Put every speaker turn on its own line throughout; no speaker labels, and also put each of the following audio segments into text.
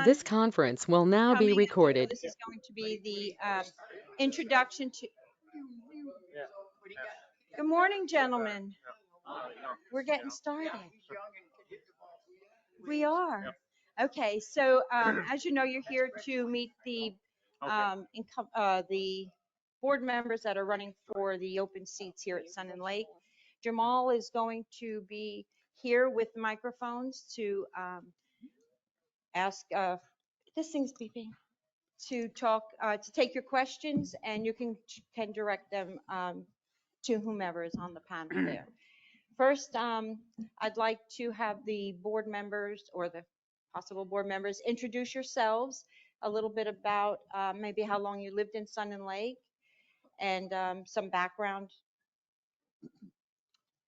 This conference will now be recorded.
This is going to be the introduction to. Good morning, gentlemen. We're getting started. We are. Okay, so as you know, you're here to meet the board members that are running for the open seats here at Sun and Lake. Jamal is going to be here with microphones to ask. This thing's beeping. To talk, to take your questions, and you can direct them to whomever is on the panel there. First, I'd like to have the board members or the possible board members introduce yourselves, a little bit about maybe how long you lived in Sun and Lake, and some background.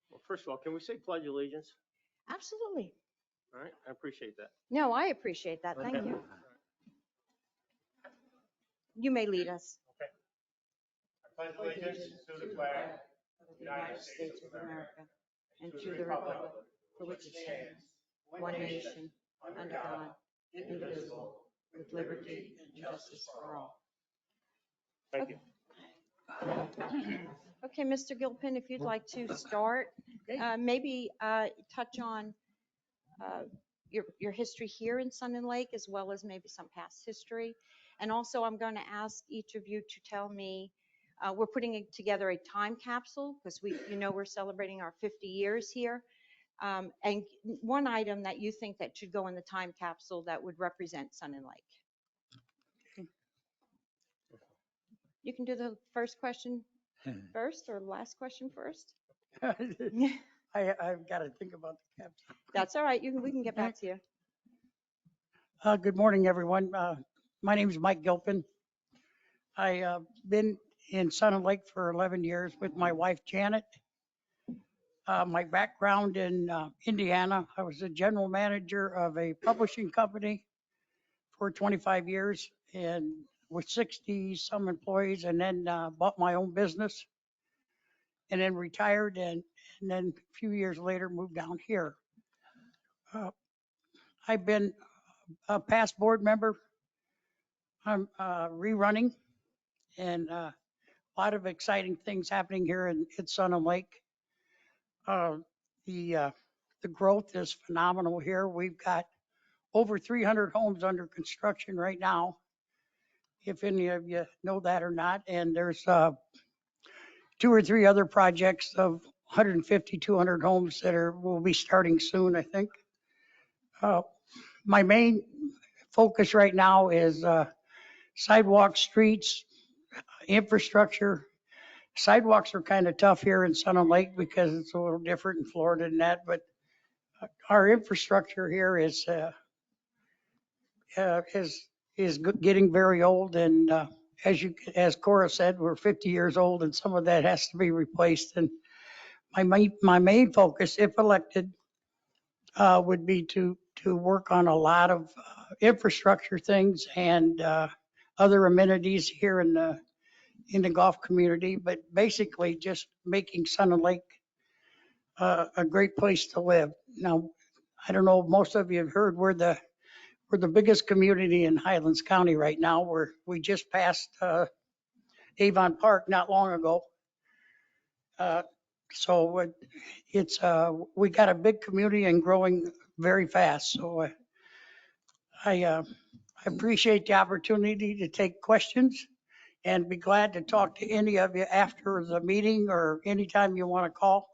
Well, first of all, can we say pledge allegiance?
Absolutely.
All right, I appreciate that.
No, I appreciate that. Thank you. You may lead us.
Okay. I pledge allegiance to the flag of the United States of America
and to the republic for which it stands, one nation, under God, indivisible, with liberty and justice for all.
Thank you.
Okay, Mr. Gilpin, if you'd like to start, maybe touch on your history here in Sun and Lake, as well as maybe some past history. And also, I'm going to ask each of you to tell me, we're putting together a time capsule because we're celebrating our 50 years here. And one item that you think that should go in the time capsule that would represent Sun and Lake. You can do the first question first or the last question first.
I've got to think about the capsule.
That's all right. We can get back to you.
Good morning, everyone. My name is Mike Gilpin. I've been in Sun and Lake for 11 years with my wife, Janet. My background in Indiana, I was a general manager of a publishing company for 25 years and with 60 some employees, and then bought my own business and then retired, and then a few years later moved down here. I've been a past board member. I'm rerunning, and a lot of exciting things happening here at Sun and Lake. The growth is phenomenal here. We've got over 300 homes under construction right now, if any of you know that or not. And there's 2 or 3 other projects of 150, 200 homes that will be starting soon, I think. My main focus right now is sidewalks, streets, infrastructure. Sidewalks are kind of tough here in Sun and Lake because it's a little different in Florida than that, but our infrastructure here is getting very old, and as Cora said, we're 50 years old, and some of that has to be replaced. And my main focus, if elected, would be to work on a lot of infrastructure things and other amenities here in the golf community, but basically just making Sun and Lake a great place to live. Now, I don't know, most of you have heard we're the biggest community in Highlands County right now. We just passed Avon Park not long ago. So we got a big community and growing very fast. So I appreciate the opportunity to take questions and be glad to talk to any of you after the meeting or anytime you want to call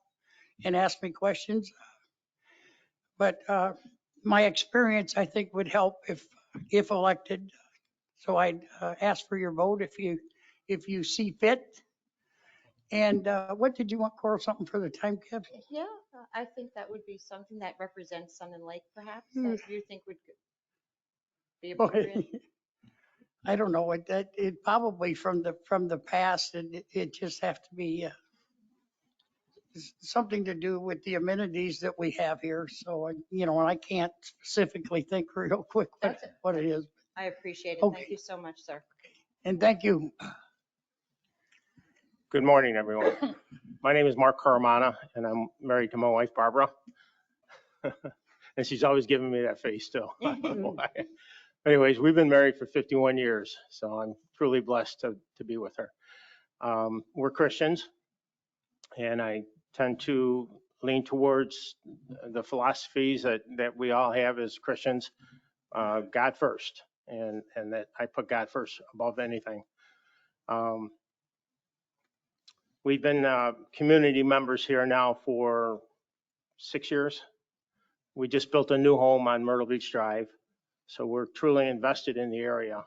and ask me questions. But my experience, I think, would help if elected. So I'd ask for your vote if you see fit. And what did you want, Coral? Something for the time capsule?
Yeah, I think that would be something that represents Sun and Lake, perhaps, that you think would be appropriate.
I don't know. It probably from the past, and it just have to be something to do with the amenities that we have here. So, and I can't specifically think real quick what it is.
I appreciate it.
Okay.
Thank you so much, sir.
And thank you.
Good morning, everyone. My name is Mark Caramana, and I'm married to my wife, Barbara. And she's always giving me that face, too. I don't know why. anyways, we've been married for 51 years, so I'm truly blessed to be with her. We're Christians, and I tend to lean towards the philosophies that we all have as Christians, God first, and that I put God first above anything. We've been community members here now for 6 years. We just built a new home on Myrtle Beach Drive, so we're truly invested in the area.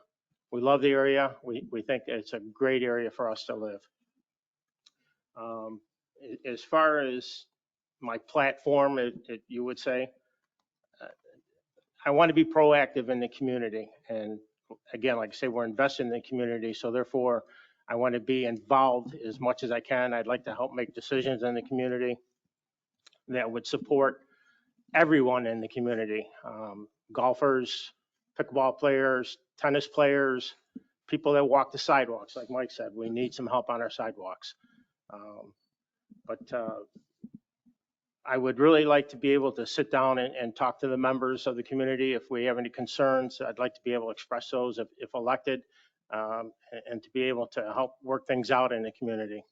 We love the area. We think it's a great area for us to live. As far as my platform, you would say, I want to be proactive in the community. And again, like I say, we're invested in the community, so therefore I want to be involved as much as I can. I'd like to help make decisions in the community that would support everyone in the community, golfers, pickleball players, tennis players, people that walk the sidewalks. Like Mike said, we need some help on our sidewalks. But I would really like to be able to sit down and talk to the members of the community. If we have any concerns, I'd like to be able to express those if elected, and to be able to help work things out in the community.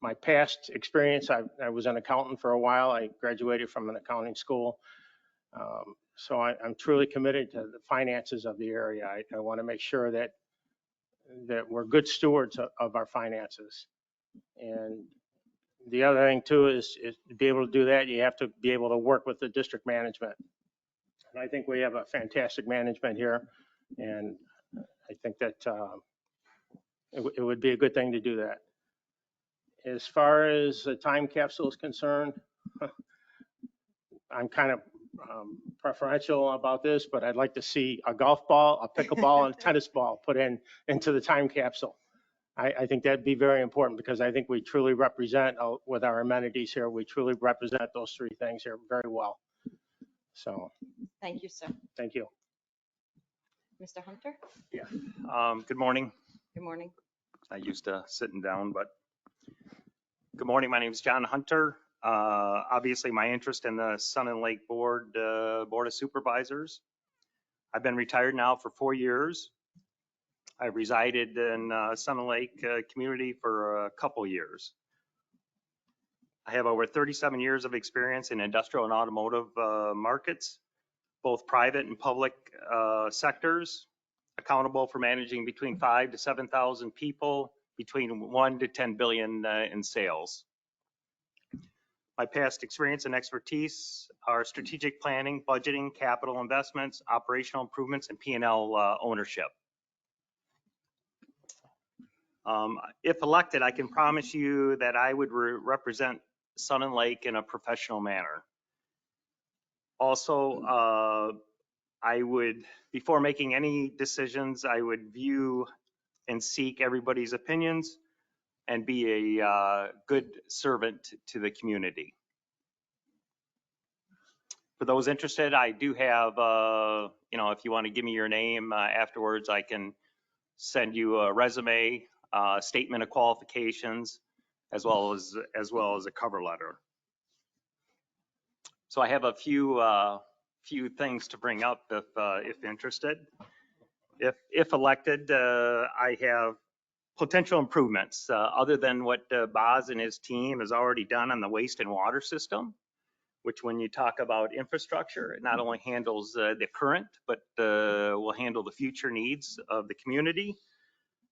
My past experience, I was an accountant for a while. I graduated from an accounting school. So I'm truly committed to the finances of the area. I want to make sure that we're good stewards of our finances. And the other thing too is to be able to do that, you have to be able to work with the district management. And I think we have a fantastic management here, and I think that it would be a good thing to do that. As far as the time capsule is concerned, I'm kind of preferential about this, but I'd like to see a golf ball, a pickleball, and a tennis ball put into the time capsule. I think that'd be very important, because I think we truly represent, with our amenities here, we truly represent those three things here very well. So.
Thank you, sir.
Thank you.
Mr. Hunter?
Yeah. Good morning.
Good morning.
Not used to sitting down, but good morning. My name is John Hunter. Obviously, my interest in the Sun and Lake Board of Supervisors. I've been retired now for 4 years. I resided in Sun and Lake community for a couple years. I have over 37 years of experience in industrial and automotive markets, both private and public sectors, accountable for managing between 5,000 to 7,000 people, between 1 to 10 billion in sales. My past experience and expertise are strategic planning, budgeting, capital investments, operational improvements, and P&L ownership. If elected, I can promise you that I would represent Sun and Lake in a professional manner. Also, I would, before making any decisions, I would view and seek everybody's opinions and be a good servant to the community. For those interested, I do have, if you want to give me your name afterwards, I can send you a resume, statement of qualifications, as well as a cover letter. So I have a few things to bring up if interested. If elected, I have potential improvements other than what Boz and his team has already done on the waste and water system, which when you talk about infrastructure, it not only handles the current, but will handle the future needs of the community.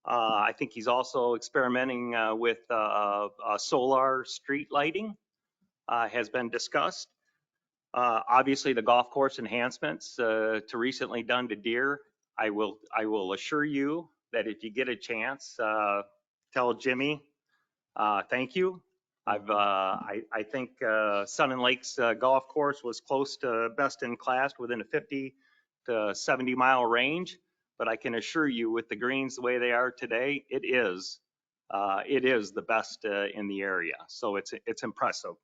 I think he's also experimenting with solar street lighting, has been discussed. Obviously, the golf course enhancements to recently done to Deer. I will assure you that if you get a chance, tell Jimmy thank you. I think Sun and Lake's golf course was close to best in class within a 50 to 70 mile range. But I can assure you, with the greens the way they are today, it is the best in the area. So it's impressive.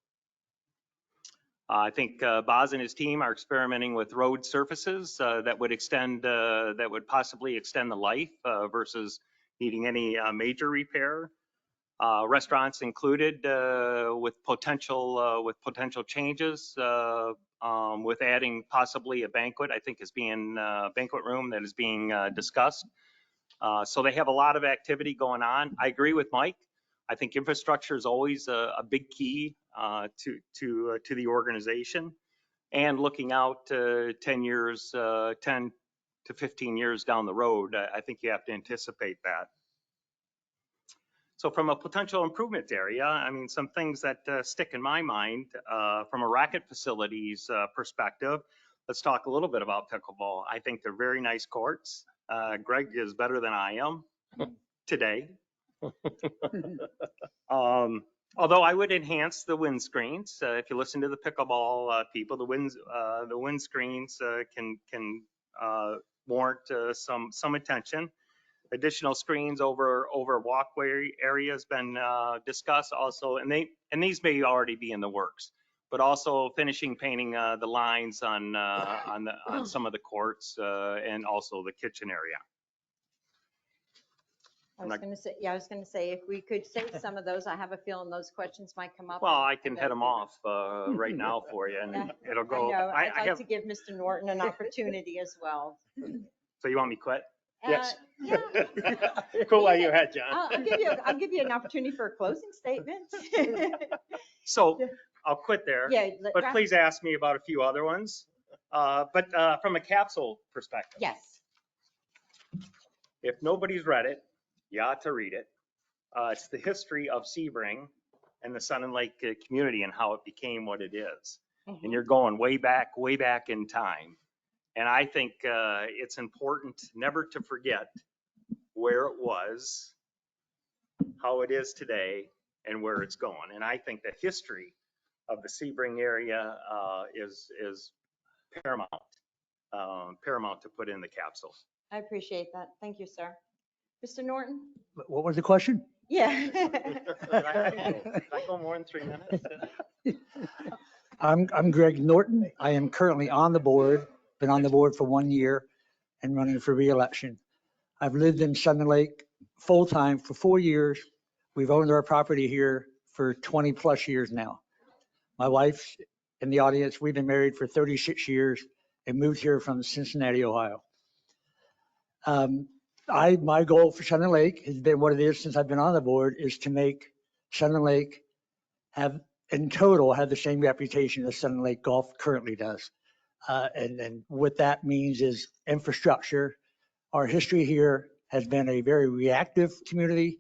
I think Boz and his team are experimenting with road surfaces that would possibly extend the life versus needing any major repair. Restaurants included with potential changes, with adding possibly a banquet, I think is being banquet room that is being discussed. So they have a lot of activity going on. I agree with Mike. I think infrastructure is always a big key to the organization. And looking out 10 years, 10 to 15 years down the road, I think you have to anticipate that. So from a potential improvement area, I mean, some things that stick in my mind from a racket facilities perspective, let's talk a little bit about pickleball. I think they're very nice courts. Greg is better than I am today. Although I would enhance the wind screens. If you listen to the pickleball people, the wind screens can warrant some attention. Additional screens over walkway area has been discussed also, and these may already be in the works. But also finishing painting the lines on some of the courts and also the kitchen area.
I was going to say, if we could save some of those, I have a feeling those questions might come up.
Well, I can head them off right now for you, and it'll go.
I know. I'd like to give Mr. Norton an opportunity as well.
So you want me to quit?
Yes.
Yeah.
Cool while you had, John.
I'll give you an opportunity for a closing statement.
So I'll quit there.
Yeah.
But please ask me about a few other ones. But from a capsule perspective.
Yes.
If nobody's read it, you ought to read it. It's the history of Sebring and the Sun and Lake community and how it became what it is.
Mm-hmm.
And you're going way back in time. And I think it's important never to forget where it was, how it is today, and where it's going. And I think the history of the Sebring area is paramount to put in the capsule.
I appreciate that. Thank you, sir. Mr. Norton?
What was the question?
Yeah.
Did I go more than 3 minutes?
I'm Greg Norton. I am currently on the board, been on the board for 1 year and running for re-election. I've lived in Sun and Lake full-time for 4 years. We've owned our property here for 20 plus years now. My wife in the audience, we've been married for 36 years and moved here from Cincinnati, Ohio. My goal for Sun and Lake has been what it is since I've been on the board, is to make Sun and Lake in total have the same reputation as Sun and Lake Golf currently does. And what that means is infrastructure. Our history here has been a very reactive community.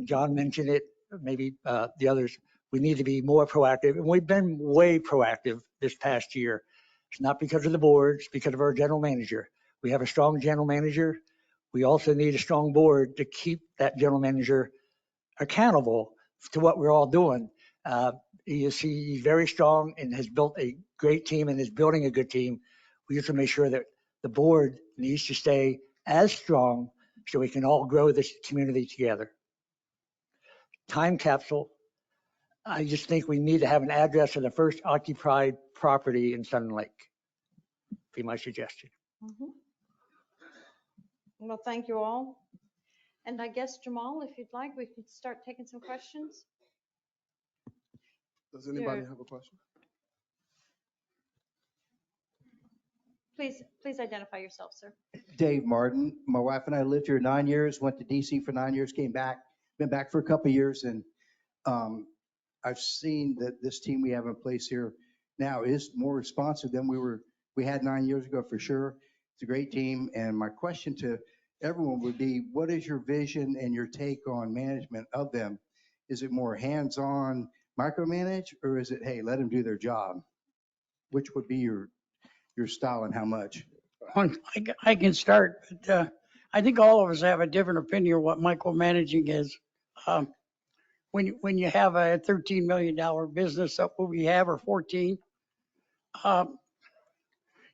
John mentioned it, maybe the others. We need to be more proactive, and we've been way proactive this past year. It's not because of the board, it's because of our general manager. We have a strong general manager. We also need a strong board to keep that general manager accountable to what we're all doing. He's very strong and has built a great team and is building a good team. We have to make sure that the board needs to stay as strong so we can all grow this community together. Time capsule. I just think we need to have an address of the first occupied property in Sun Lake. Be my suggestion.
Mm-hmm. Well, thank you all. And I guess, Jamal, if you'd like, we could start taking some questions.
Does anybody have a question?
Please identify yourself, sir.
Dave Martin. My wife and I lived here 9 years, went to DC for 9 years, came back, been back for a couple of years. And I've seen that this team we have in place here now is more responsive than we had 9 years ago for sure. It's a great team. And my question to everyone would be, what is your vision and your take on management of them? Is it more hands-on, micromanage, or is it, hey, let them do their job? Which would be your style and how much?
I can start, but I think all of us have a different opinion of what micromanaging is. When you have a $13 million business, that what we have, or 14,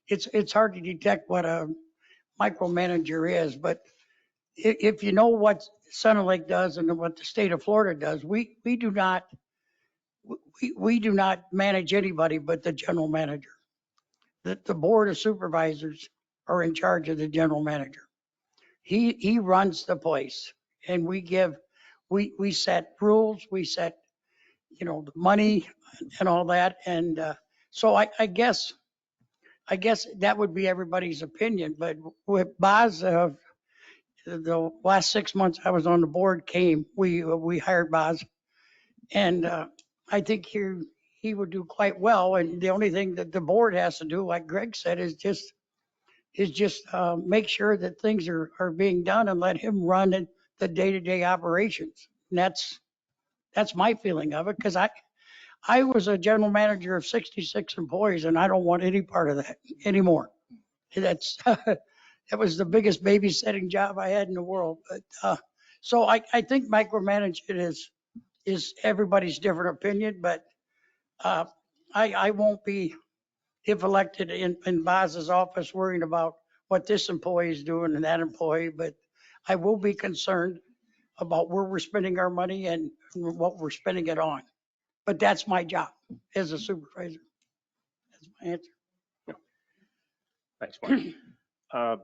it's hard to detect what a micromanager is. But if you know what Sun and Lake does and what the state of Florida does, we do not manage anybody but the general manager. The board of supervisors are in charge of the general manager. He runs the place, and we give we set rules, we set, you know, the money and all that. And so I guess that would be everybody's opinion. But with Boz, the last 6 months I was on the board we hired Boz. And I think he would do quite well. And the only thing that the board has to do, like Greg said, is just make sure that things are being done and let him run the day-to-day operations. And that's my feeling of it, because I was a general manager of 66 employees, and I don't want any part of that anymore. That's that was the biggest babysitting job I had in the world. But so I think micromanagement is everybody's different opinion, but I won't be, if elected, in Boz's office worrying about what this employee is doing and that employee, but I will be concerned about where we're spending our money and what we're spending it on. But that's my job as a supervisor. That's my answer.
Thanks, Mike.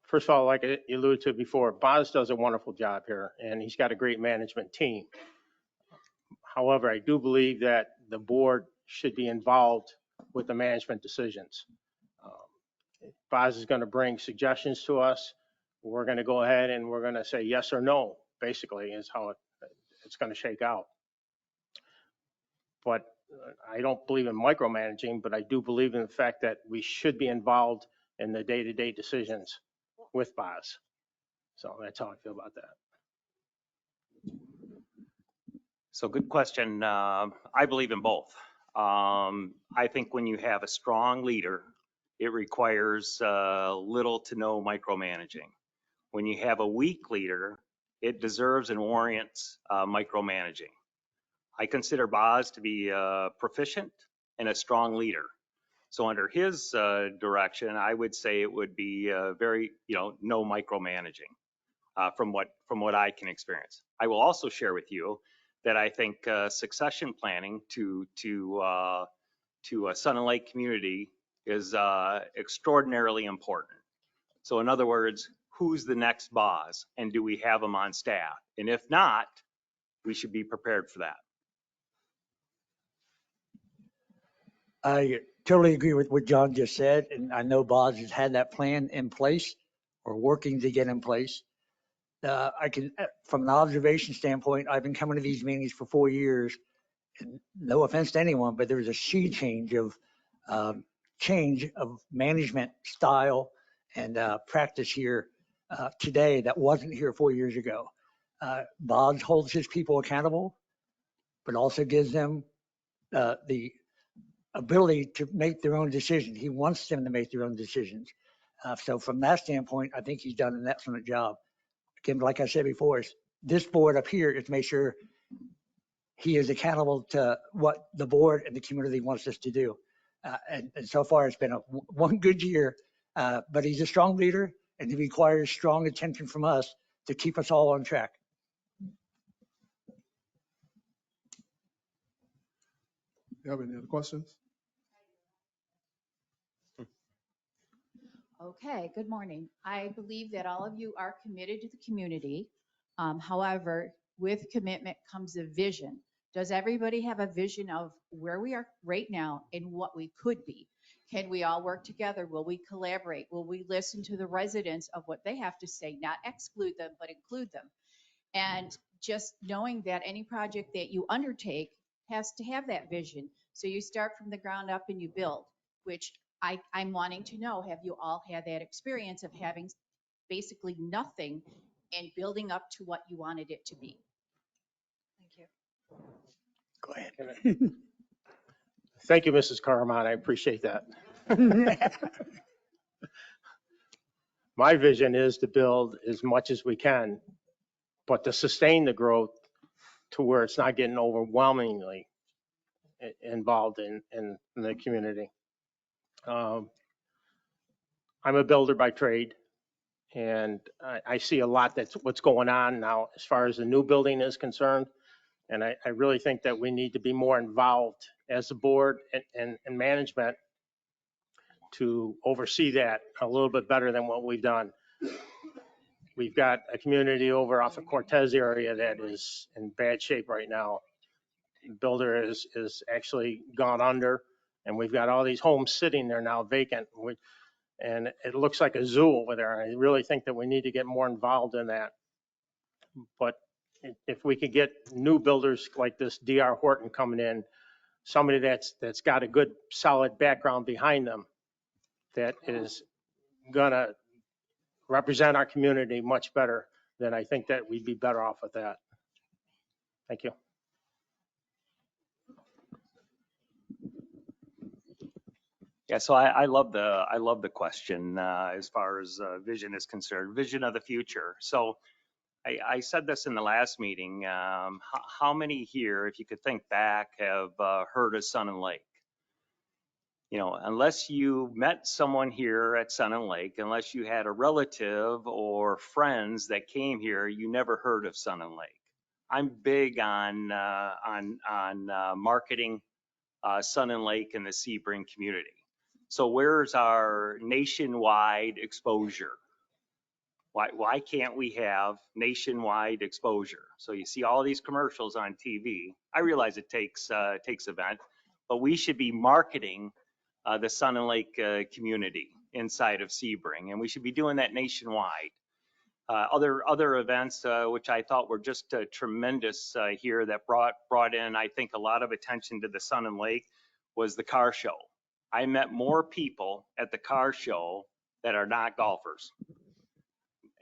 First of all, like I alluded to before, Boz does a wonderful job here, and he's got a great management team. However, I do believe that the board should be involved with the management decisions. Boz is going to bring suggestions to us. We're going to go ahead and we're going to say yes or no, basically, is how it's going to shake out. But I don't believe in micromanaging, but I do believe in the fact that we should be involved in the day-to-day decisions with Boz. So that's how I feel about that.
So good question. I believe in both. I think when you have a strong leader, it requires little to no micromanaging. When you have a weak leader, it deserves and warrants micromanaging. I consider Boz to be proficient and a strong leader. So under his direction, I would say it would be very, no micromanaging from what I can experience. I will also share with you that I think succession planning to a Sun and Lake community is extraordinarily important. So in other words, who's the next Boz, and do we have them on staff? And if not, we should be prepared for that.
I totally agree with what John just said, and I know Boz has had that plan in place or working to get in place. I can, from an observation standpoint, I've been coming to these meetings for 4 years, and no offense to anyone, but there was a sea change of management style and practice here today that wasn't here 4 years ago. Boz holds his people accountable, but also gives them the ability to make their own decisions. He wants them to make their own decisions. So from that standpoint, I think he's done an excellent job. Again, like I said before, this board up here is to make sure he is accountable to what the board and the community wants us to do. And so far, it's been one good year, but he's a strong leader, and he requires strong attention from us to keep us all on track.
You have any other questions?
Okay, good morning. I believe that all of you are committed to the community. However, with commitment comes a vision. Does everybody have a vision of where we are right now and what we could be? Can we all work together? Will we collaborate? Will we listen to the residents of what they have to say, not exclude them, but include them? And just knowing that any project that you undertake has to have that vision. So you start from the ground up and you build, which I'm wanting to know, have you all had that experience of having basically nothing and building up to what you wanted it to be?
Thank you.
Go ahead.
Thank you, Mrs. Carmine. I appreciate that. My vision is to build as much as we can, but to sustain the growth to where it's not getting overwhelmingly involved in the community. I'm a builder by trade, and I see a lot that's what's going on now as far as the new building is concerned. And I really think that we need to be more involved as a board and management to oversee that a little bit better than what we've done. we've got a community over off the Cortez area that is in bad shape right now. The builder is actually gone under, and we've got all these homes sitting there now vacant. And it looks like a zoo over there. I really think that we need to get more involved in that. But if we could get new builders like this D.R. Horton coming in, somebody that's got a good solid background behind them, that is gonna represent our community much better, then I think that we'd be better off with that. Thank you.
Yeah, so I love the question as far as vision is concerned, vision of the future. So I said this in the last meeting. How many here, if you could think back, have heard of Sun and Lake? You know, unless you met someone here at Sun and Lake, unless you had a relative or friends that came here, you never heard of Sun and Lake. I'm big on marketing Sun and Lake and the Sebring community. So where's our nationwide exposure? Why can't we have nationwide exposure? So you see all these commercials on TV. I realize it takes event, but we should be marketing the Sun and Lake community inside of Sebring, and we should be doing that nationwide. Other events which I thought were just tremendous here that brought in, I think, a lot of attention to the Sun and Lake was the car show. I met more people at the car show that are not golfers.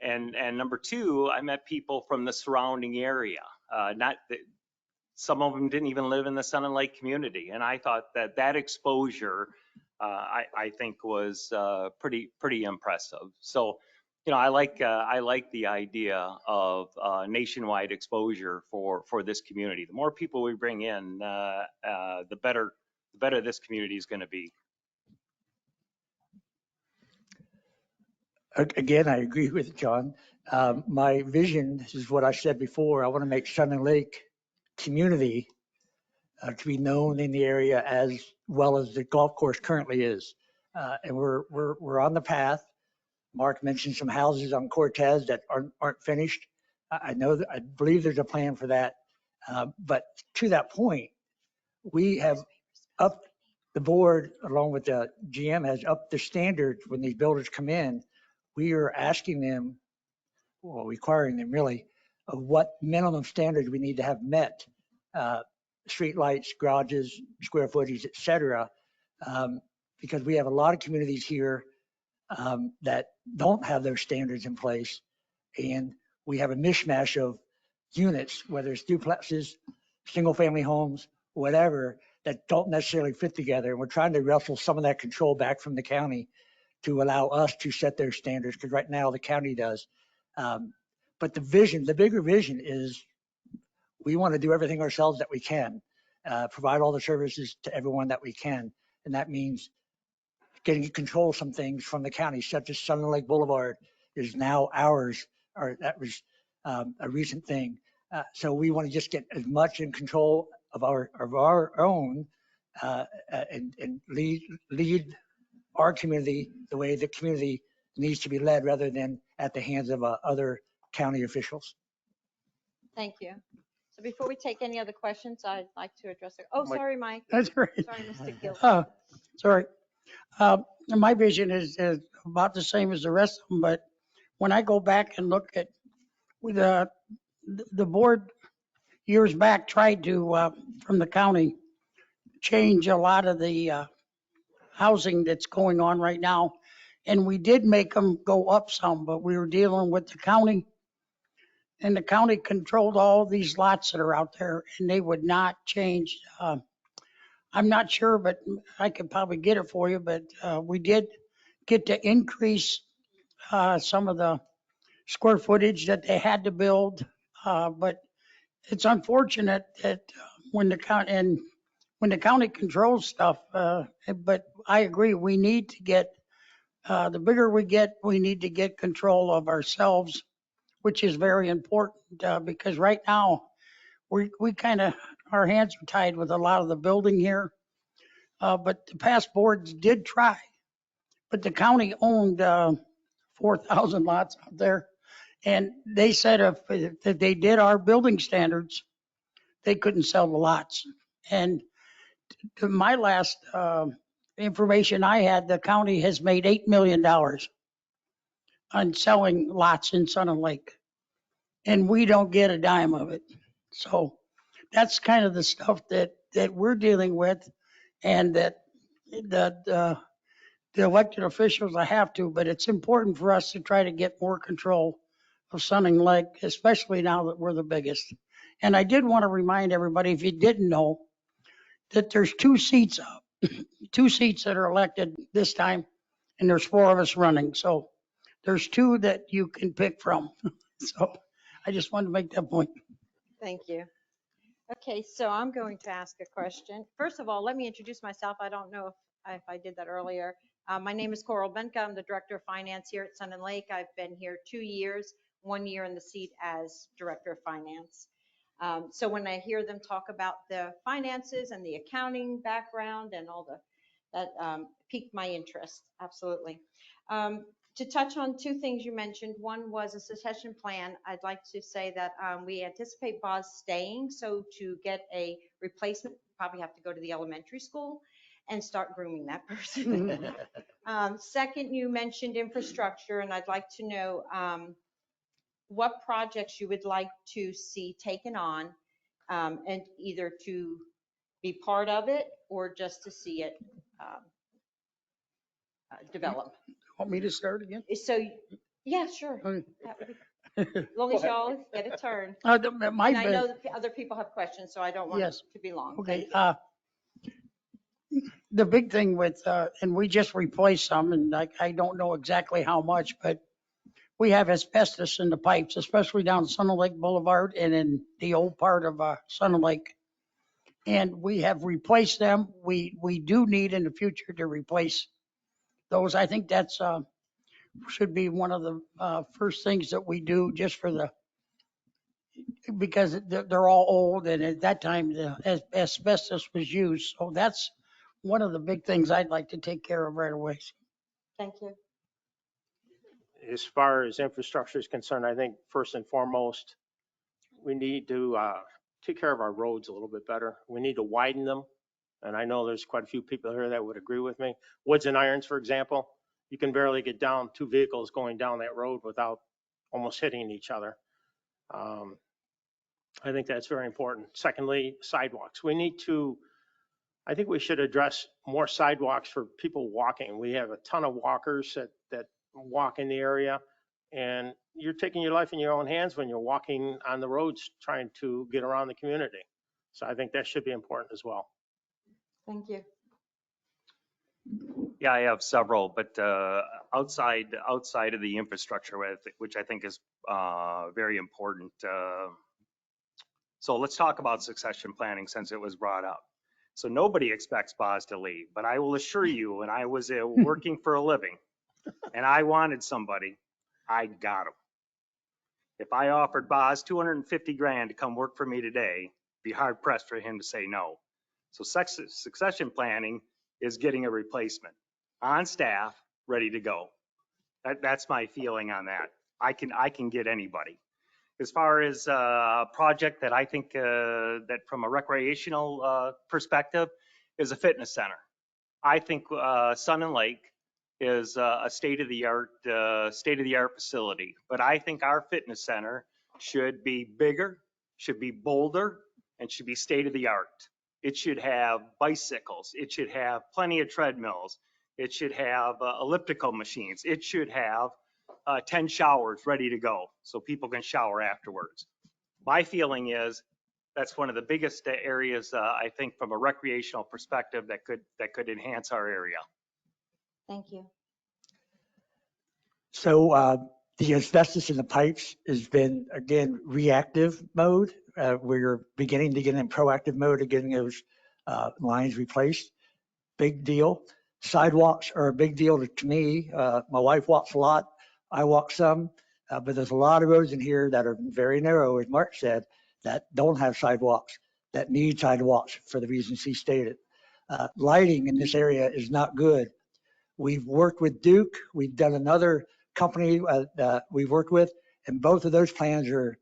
And number two, I met people from the surrounding area. Some of them didn't even live in the Sun and Lake community. And I thought that exposure, I think, was pretty impressive. So, you know, I like the idea of nationwide exposure for this community. The more people we bring in, the better this community is going to be.
Again, I agree with John. My vision is what I said before. I want to make Sun and Lake community to be known in the area as well as the golf course currently is. And we're on the path. Mark mentioned some houses on Cortez that aren't finished. I believe there's a plan for that. But to that point, we have upped the board, along with the GM, has upped the standards when these builders come in. We are asking them, well, requiring them really, of what minimum standards we need to have met. Street lights, garages, square footage, et cetera. Because we have a lot of communities here that don't have those standards in place. And we have a mishmash of units, whether it's duplexes, single family homes, whatever, that don't necessarily fit together. And we're trying to wrestle some of that control back from the county to allow us to set their standards, because right now the county does. But the bigger vision is we want to do everything ourselves that we can, provide all the services to everyone that we can. And that means getting control of some things from the county, such as Sun and Lake Boulevard is now ours, or that was a recent thing. So we want to just get as much in control of our own and lead our community the way the community needs to be led, rather than at the hands of other county officials.
Thank you. So before we take any other questions, I'd like to address it. Oh, sorry, Mike.
That's right.
Sorry, Mr. Gill.
Sorry. My vision is about the same as the rest of them, but when I go back and look at with the board years back tried to, from the county, change a lot of the housing that's going on right now. And we did make them go up some, but we were dealing with the county. And the county controlled all these lots that are out there, and they would not change. I'm not sure, but I could probably get it for you. But we did get to increase some of the square footage that they had to build. But it's unfortunate that when the county controls stuff, but I agree, we need to get, the bigger we get, we need to get control of ourselves, which is very important because right now we kind of, our hands are tied with a lot of the building here. But the past boards did try, but the county owned 4,000 lots out there. And they said if they did our building standards, they couldn't sell the lots. And to my last information I had, the county has made $8 million on selling lots in Sun and Lake. And we don't get a dime of it. So that's kind of the stuff that we're dealing with, and that the elected officials have to, but it's important for us to try to get more control of Sun and Lake, especially now that we're the biggest. And I did want to remind everybody, if you didn't know, that there's 2 seats up, 2 seats that are elected this time, and there's 4 of us running. So there's 2 that you can pick from. So I just wanted to make that point.
Thank you. Okay, so I'm going to ask a question. First of all, let me introduce myself. I don't know if I did that earlier. My name is Coral Benka. I'm the Director of Finance here at Sun and Lake. I've been here 2 years, 1 year in the seat as Director of Finance. So when I hear them talk about the finances and the accounting background and all that piqued my interest, absolutely. To touch on 2 things you mentioned, one was a succession plan. I'd like to say that we anticipate Boz staying, so to get a replacement, probably have to go to the elementary school and start grooming that person. Second, you mentioned infrastructure, and I'd like to know what projects you would like to see taken on, and either to be part of it or just to see it develop.
Want me to start again?
So, yeah, sure.
Okay.
That would be- As long as y'all get a turn.
My
And I know
bad.
that other people have questions, so I don't want it
Yes.
to be long.
Okay.
Thank you.
The big thing with, and we just replaced some, and I don't know exactly how much, but we have asbestos in the pipes, especially down Sun and Lake Boulevard and in the old part of Sun and Lake. And we have replaced them. We do need in the future to replace those. I think that's should be one of the first things that we do, just for because they're all old, and at that time the asbestos was used. So that's one of the big things I'd like to take care of right away.
Thank you.
As far as infrastructure is concerned, I think first and foremost, we need to take care of our roads a little bit better. We need to widen them. And I know there's quite a few people here that would agree with me. Woods and Irons, for example, you can barely get down 2 vehicles going down that road without almost hitting each other. I think that's very important. Secondly, sidewalks. I think we should address more sidewalks for people walking. We have a ton of walkers that walk in the area, and you're taking your life in your own hands when you're walking on the roads trying to get around the community. So I think that should be important as well.
Thank you.
Yeah, I have several, but outside of the infrastructure, which I think is very important. So let's talk about succession planning, since it was brought up. So nobody expects Boz to leave, but I will assure you, when I was working for a living and I wanted somebody, I got him. If I offered Boz 250 grand to come work for me today, be hard pressed for him to say no. So succession planning is getting a replacement on staff, ready to go. That's my feeling on that. I can get anybody. As far as a project that I think that from a recreational perspective is a fitness center. I think Sun and Lake is a state-of-the-art facility, but I think our fitness center should be bigger, should be bolder, and should be state-of-the-art. It should have bicycles. It should have plenty of treadmills. It should have elliptical machines. It should have 10 showers ready to go so people can shower afterwards. My feeling is that's one of the biggest areas, I think, from a recreational perspective that could enhance our area.
Thank you.
So the asbestos in the pipes has been, again, reactive mode. We're beginning to get in proactive mode of getting those lines replaced. Big deal. Sidewalks are a big deal to me. My wife walks a lot. I walk some, but there's a lot of roads in here that are very narrow, as Mark said, that don't have sidewalks, that need sidewalks for the reasons he stated. Lighting in this area is not good. We've worked with Duke. We've done another company we've worked with, And both of those plans are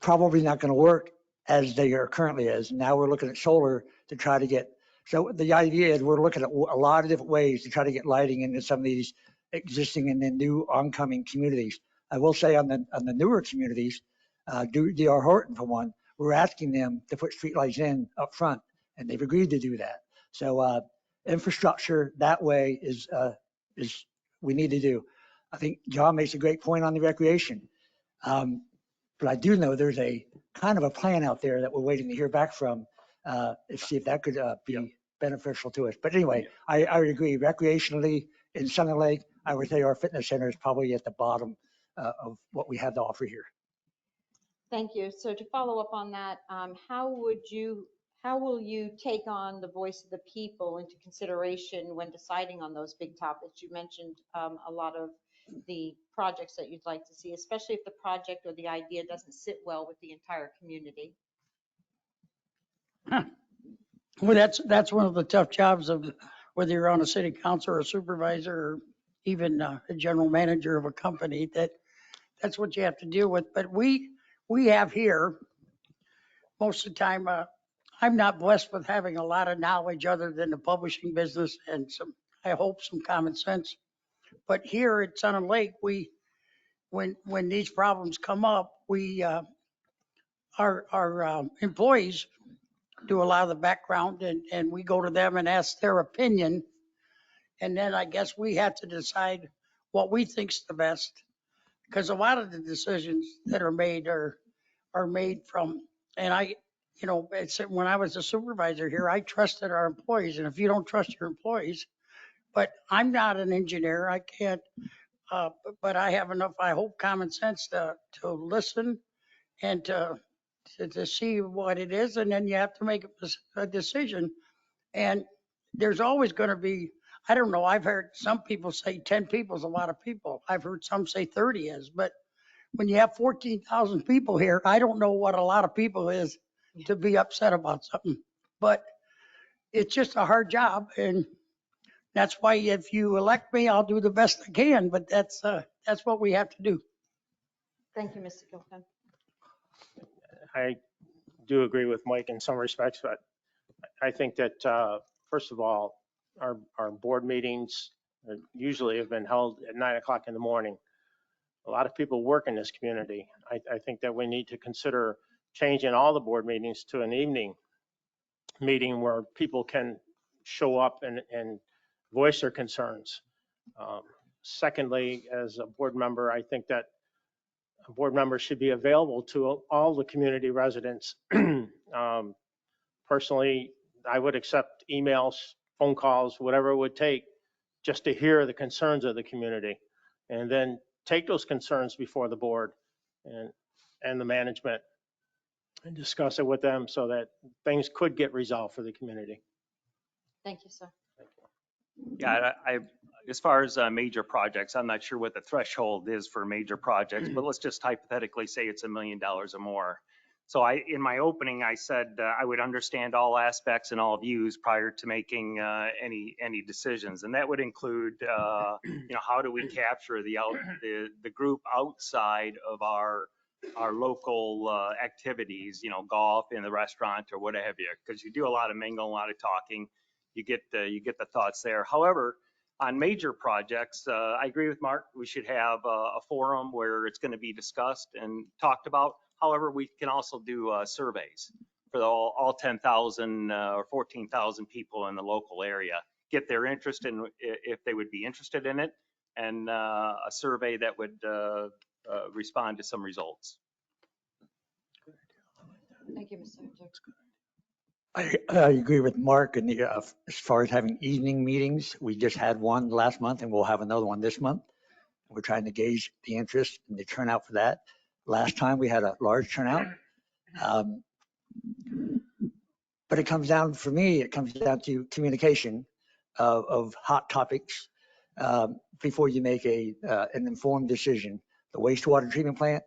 probably not going to work as they are currently is. Now we're looking at solar to try to get, so the idea is we're looking at a lot of different ways to try to get lighting into some of these existing and then new oncoming communities. I will say on the newer communities, DR Horton for one, we're asking them to put streetlights in up front, and they've agreed to do that. So infrastructure that way is we need to do. I think John makes a great point on the recreation. But I do know there's a kind of a plan out there that we're waiting to hear back from, to see if that could be beneficial to us. But anyway, I would agree. Recreationally in Sun and Lake, I would say our fitness center is probably at the bottom of what we have to offer here.
Thank you. So to follow up on that, how will you take on the voice of the people into consideration when deciding on those big topics? You mentioned a lot of the projects that you'd like to see, especially if the project or the idea doesn't sit well with the entire community.
Well, that's one of the tough jobs of whether you're on a city council or a supervisor or even a general manager of a company, that's what you have to deal with. But we have here, most of the time, I'm not blessed with having a lot of knowledge other than the publishing business and I hope some common sense. But here at Sun and Lake, when these problems come up, our employees do a lot of the background and we go to them and ask their opinion. And then I guess we have to decide what we think's the best, because a lot of the decisions that are made are made from, and when I was a supervisor here, I trusted our employees. And if you don't trust your employees, but I'm not an engineer, I can't, but I have enough, I hope, common sense to listen and to see what it is. And then you have to make a decision. And there's always going to be, I don't know, I've heard some people say 10 people is a lot of people. I've heard some say 30 is, but when you have 14,000 people here, I don't know what a lot of people is to be upset about something. But it's just a hard job. And that's why if you elect me, I'll do the best I can, but that's what we have to do.
Thank you, Mr. Gilpin.
I do agree with Mike in some respects, but I think that, first of all, our board meetings usually have been held at 9 o'clock in the morning. A lot of people work in this community. I think that we need to consider changing all the board meetings to an evening meeting where people can show up and voice their concerns. Secondly, as a board member, I think that a board member should be available to all the community residents. Personally, I would accept emails, phone calls, whatever it would take, just to hear the concerns of the community, and then take those concerns before the board and the management and discuss it with them so that things could get resolved for the community.
Thank you, sir.
Yeah, as far as major projects, I'm not sure what the threshold is for major projects, but let's just hypothetically say it's $1 million or more. So in my opening, I said I would understand all aspects and all views prior to making any decisions, and that would include, how do we capture the group outside of our local activities, golf in the restaurant or what have you, because you do a lot of mingling, a lot of talking. You get the thoughts there. However, on major projects, I agree with Mark. We should have a forum where it's going to be discussed and talked about. However, we can also do surveys for all 10,000 or 14,000 people in the local area. Get their interest in if they would be interested in it, and a survey that would respond to some results.
Thank you, Mr. Hunter.
I agree with Mark, and as far as having evening meetings, we just had one last month and we'll have another one this month. We're trying to gauge the interest and the turnout for that. Last time we had a large turnout. But it comes down to communication of hot topics before you make an informed decision. The wastewater treatment plant,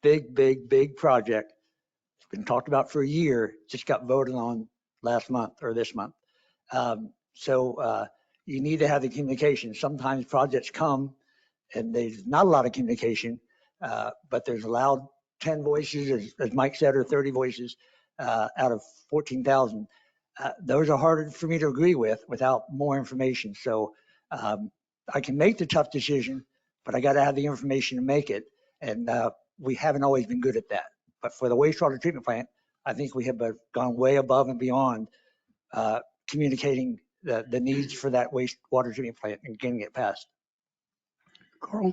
big project. It's been talked about for a year, just got voted on last month or this month. So you need to have the communication. Sometimes projects come and there's not a lot of communication, but there's allowed 10 voices, as Mike said, or 30 voices out of 14,000. Those are harder for me to agree with without more information. So I can make the tough decision, but I got to have the information to make it. And we haven't always been good at that. But for the wastewater treatment plant, I think we have gone way above and beyond communicating the needs for that wastewater treatment plant and getting it passed.
Carl,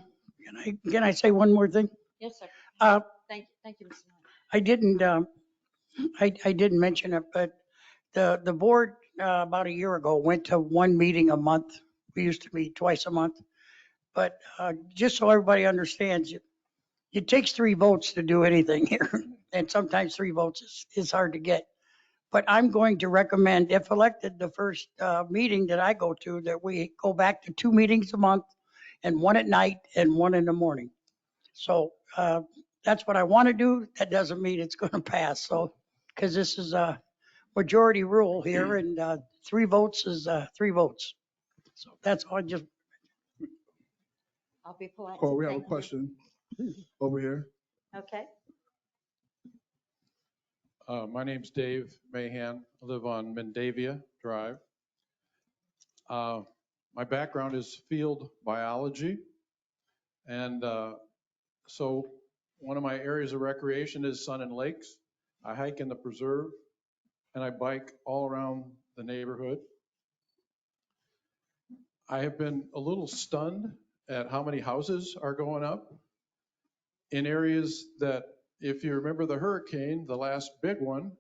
can I say one more thing?
Yes, sir.
Uh,
Thank you, Mr. Miller.
I didn't mention it, but the board about a year ago went to one meeting a month. We used to meet twice a month. But just so everybody understands, it takes 3 votes to do anything here. And sometimes 3 votes is hard to get. But I'm going to recommend, if elected, the first meeting that I go to, that we go back to 2 meetings a month, and 1 at night and 1 in the morning. So that's what I want to do. That doesn't mean it's going to pass. So, because this is a majority rule here, and 3 votes is 3 votes. So that's all.
I'll be polite.
Cole, we have a
Thank you.
question over here.
Okay.
My name's Dave Mahan. I live on Mendavia Drive. My background is field biology. And so one of my areas of recreation is Sun and Lakes. I hike in the preserve and I bike all around the neighborhood. I have been a little stunned at how many houses are going up in areas that, if you remember the hurricane, the last big one,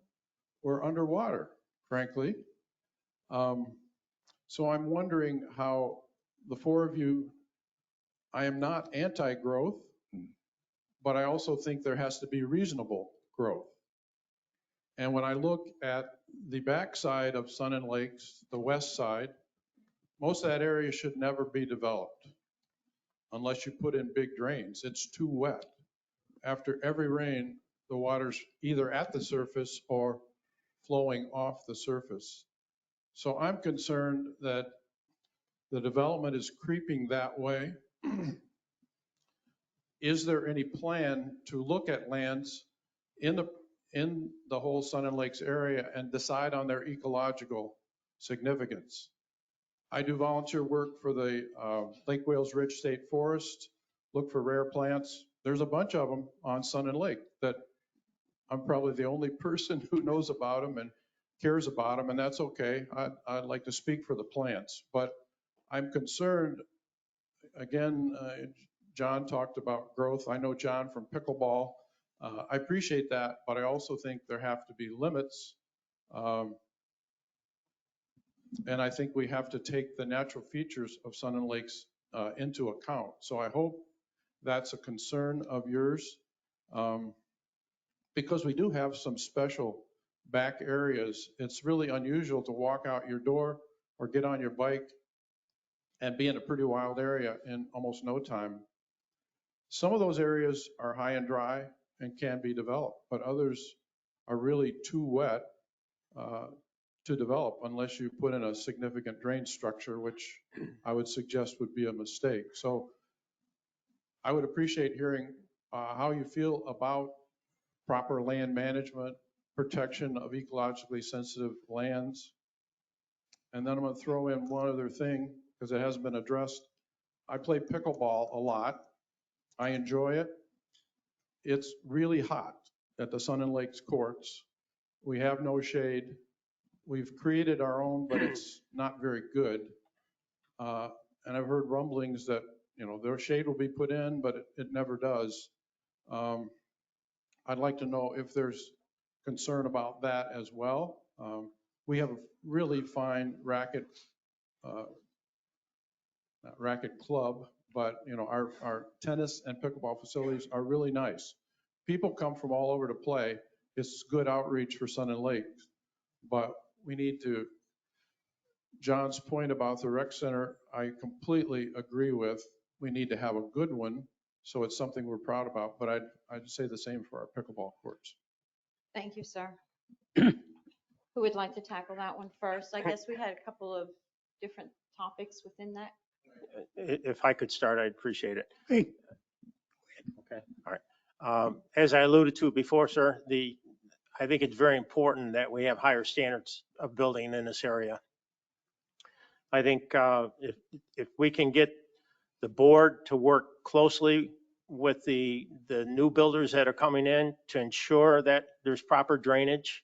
were underwater, frankly. So I'm wondering how the 4 of you, I am not anti-growth, but I also think there has to be reasonable growth. And when I look at the backside of Sun and Lakes, the west side, most of that area should never be developed unless you put in big drains. It's too wet. After every rain, the water's either at the surface or flowing off the surface. So I'm concerned that the development is creeping that way. Is there any plan to look at lands in the whole Sun and Lakes area and decide on their ecological significance? I do volunteer work for the Lake Wales Ridge State Forest, look for rare plants. There's a bunch of them on Sun and Lake that I'm probably the only person who knows about them and cares about them, and that's okay. I'd like to speak for the plants, but I'm concerned, again, John talked about growth. I know John from pickleball. I appreciate that, but I also think there have to be limits. And I think we have to take the natural features of Sun and Lakes into account. So I hope that's a concern of yours, because we do have some special back areas. It's really unusual to walk out your door or get on your bike and be in a pretty wild area in almost no time. Some of those areas are high and dry and can be developed, but others are really too wet to develop unless you put in a significant drain structure, which I would suggest would be a mistake. So I would appreciate hearing how you feel about proper land management, protection of ecologically sensitive lands. And then I'm going to throw in one other thing, because it hasn't been addressed. I play pickleball a lot. I enjoy it. It's really hot at the Sun and Lakes courts. We have no shade. We've created our own, but it's not very good. And I've heard rumblings that, their shade will be put in, but it never does. I'd like to know if there's concern about that as well. We have a really fine racket, not racket club, but our tennis and pickleball facilities are really nice. People come from all over to play. It's good outreach for Sun and Lakes, but we need to, John's point about the rec center, I completely agree with. We need to have a good one, so it's something we're proud about, but I'd say the same for our pickleball courts.
Thank you, sir. Who would like to tackle that one first? I guess we had a couple of different topics within that.
If I could start, I'd appreciate it.
Hey,
Okay, all right. As I alluded to before, sir, I think it's very important that we have higher standards of building in this area. I think if we can get the board to work closely with the new builders that are coming in to ensure that there's proper drainage,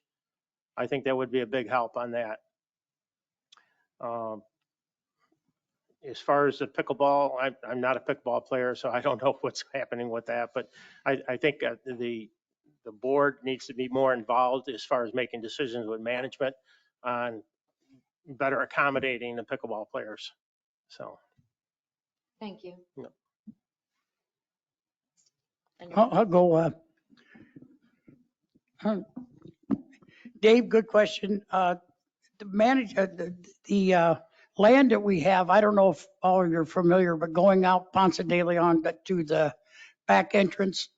I think that would be a big help on that. As far as the pickleball, I'm not a pickleball player, so I don't know what's happening with that, but I think the board needs to be more involved as far as making decisions with management on better accommodating the pickleball players. So.
Thank you.
No.
I'll go. Dave, good question. The land that we have, I don't know if all of you are familiar, but going out Ponce de Leon to the back entrance,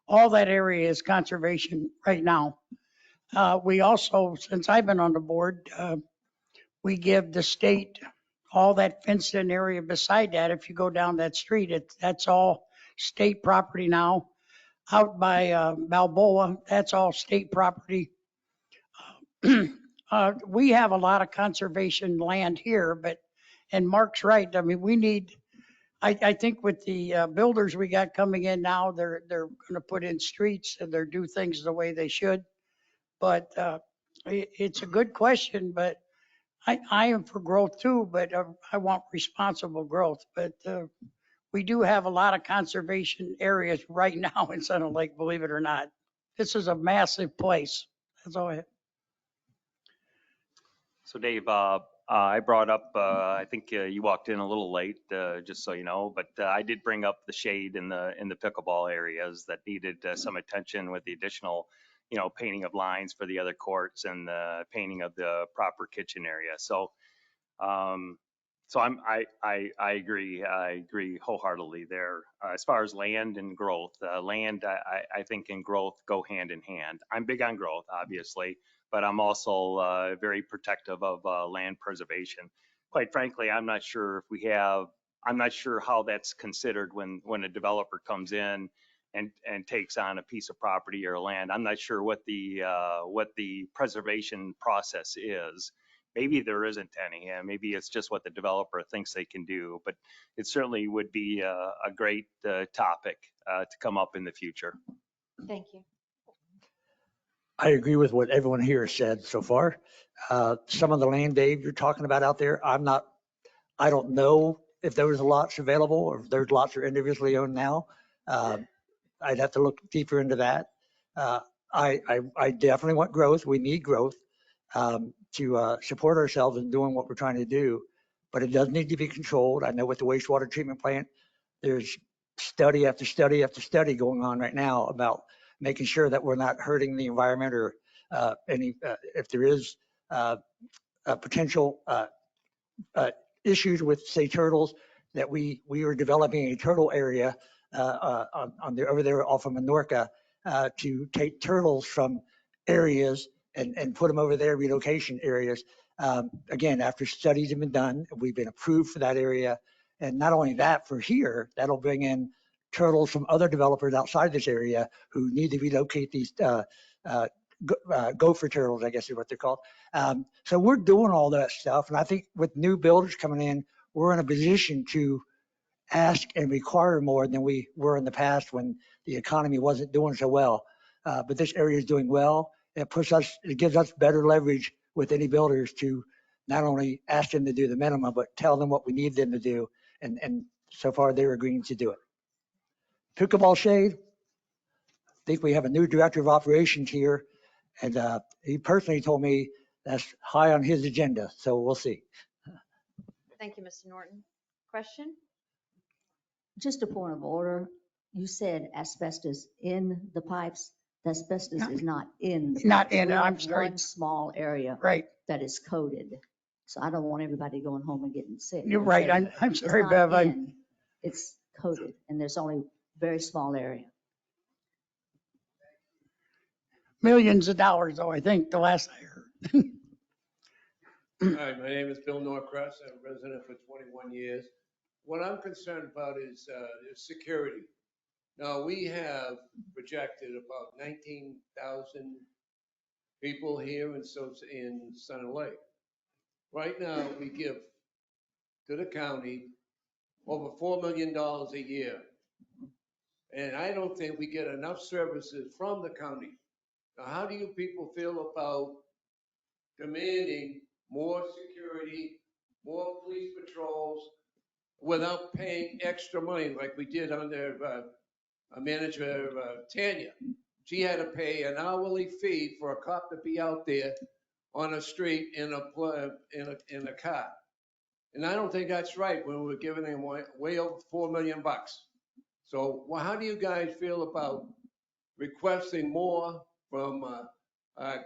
all that area is conservation right now. We also, since I've been on the board, we give the state all that fenced in area beside that. If you go down that street, that's all state property now. Out by Balboa, that's all state property. We have a lot of conservation land here, and Mark's right. I mean, we need, I think with the builders we got coming in now, they're going to put in streets and they're do things the way they should. But it's a good question, but I am for growth too, but I want responsible growth. But we do have a lot of conservation areas right now in Center Lake, believe it or not. This is a massive place. That's all I have.
So Dave, I brought up, I think you walked in a little late, just so you know, but I did bring up the shade in the pickleball areas that needed some attention with the additional, painting of lines for the other courts and the painting of the proper kitchen area. So, I agree. I agree wholeheartedly there. As far as land and growth, land, I think and growth go hand in hand. I'm big on growth, obviously, but I'm also very protective of land preservation. Quite frankly, I'm not sure how that's considered when a developer comes in and takes on a piece of property or land. I'm not sure what the preservation process is. Maybe there isn't any, and maybe it's just what the developer thinks they can do, but it certainly would be a great topic to come up in the future.
Thank you.
I agree with what everyone here has said so far. Some of the land, Dave, you're talking about out there, I don't know if there was lots available or if there's lots are individually owned now. I'd have to look deeper into that. I definitely want growth. We need growth to support ourselves in doing what we're trying to do, but it does need to be controlled. I know with the wastewater treatment plant, there's study after study after study going on right now about making sure that we're not hurting the environment or if there is potential issues with, say, turtles, that we are developing a turtle area over there off of Menorca to take turtles from areas and put them over there, relocation areas. Again, after studies have been done, we've been approved for that area. And not only that, for here, that'll bring in turtles from other developers outside this area who need to relocate these gopher turtles, I guess is what they're called. So we're doing all that stuff. And I think with new builders coming in, we're in a position to ask and require more than we were in the past when the economy wasn't doing so well. But this area is doing well. It gives us better leverage with any builders to not only ask them to do the minimum, but tell them what we need them to do. And so far they're agreeing to do it. Pickleball shade, I think we have a new director of operations here. And he personally told me that's high on his agenda. So we'll see.
Thank you, Mr. Norton. Question?
Just a point of order. You said asbestos in the pipes. The asbestos is not in. The
Not
pipes.
in,
We
I'm
have
sorry.
one small area
Right.
that is coated. So I don't want everybody going home and getting sick.
You're right. I'm
It's
sorry,
not
Bev.
in, it's coated and there's only very small area.
Millions of dollars, though, I think, the last I heard.
Hi, my name is Bill Norcross. I'm a resident for 21 years. what I'm concerned about is security. Now, we have projected about 19,000 people here in Center Lake. Right now, we give to the county over $4 million a year. And I don't think we get enough services from the county. Now, how do you people feel about demanding more security, more police patrols, without paying extra money like we did under manager Tanya? She had to pay an hourly fee for a cop to be out there on a street in a car. And I don't think that's right when we're giving them way over $4 million. So how do you guys feel about requesting more from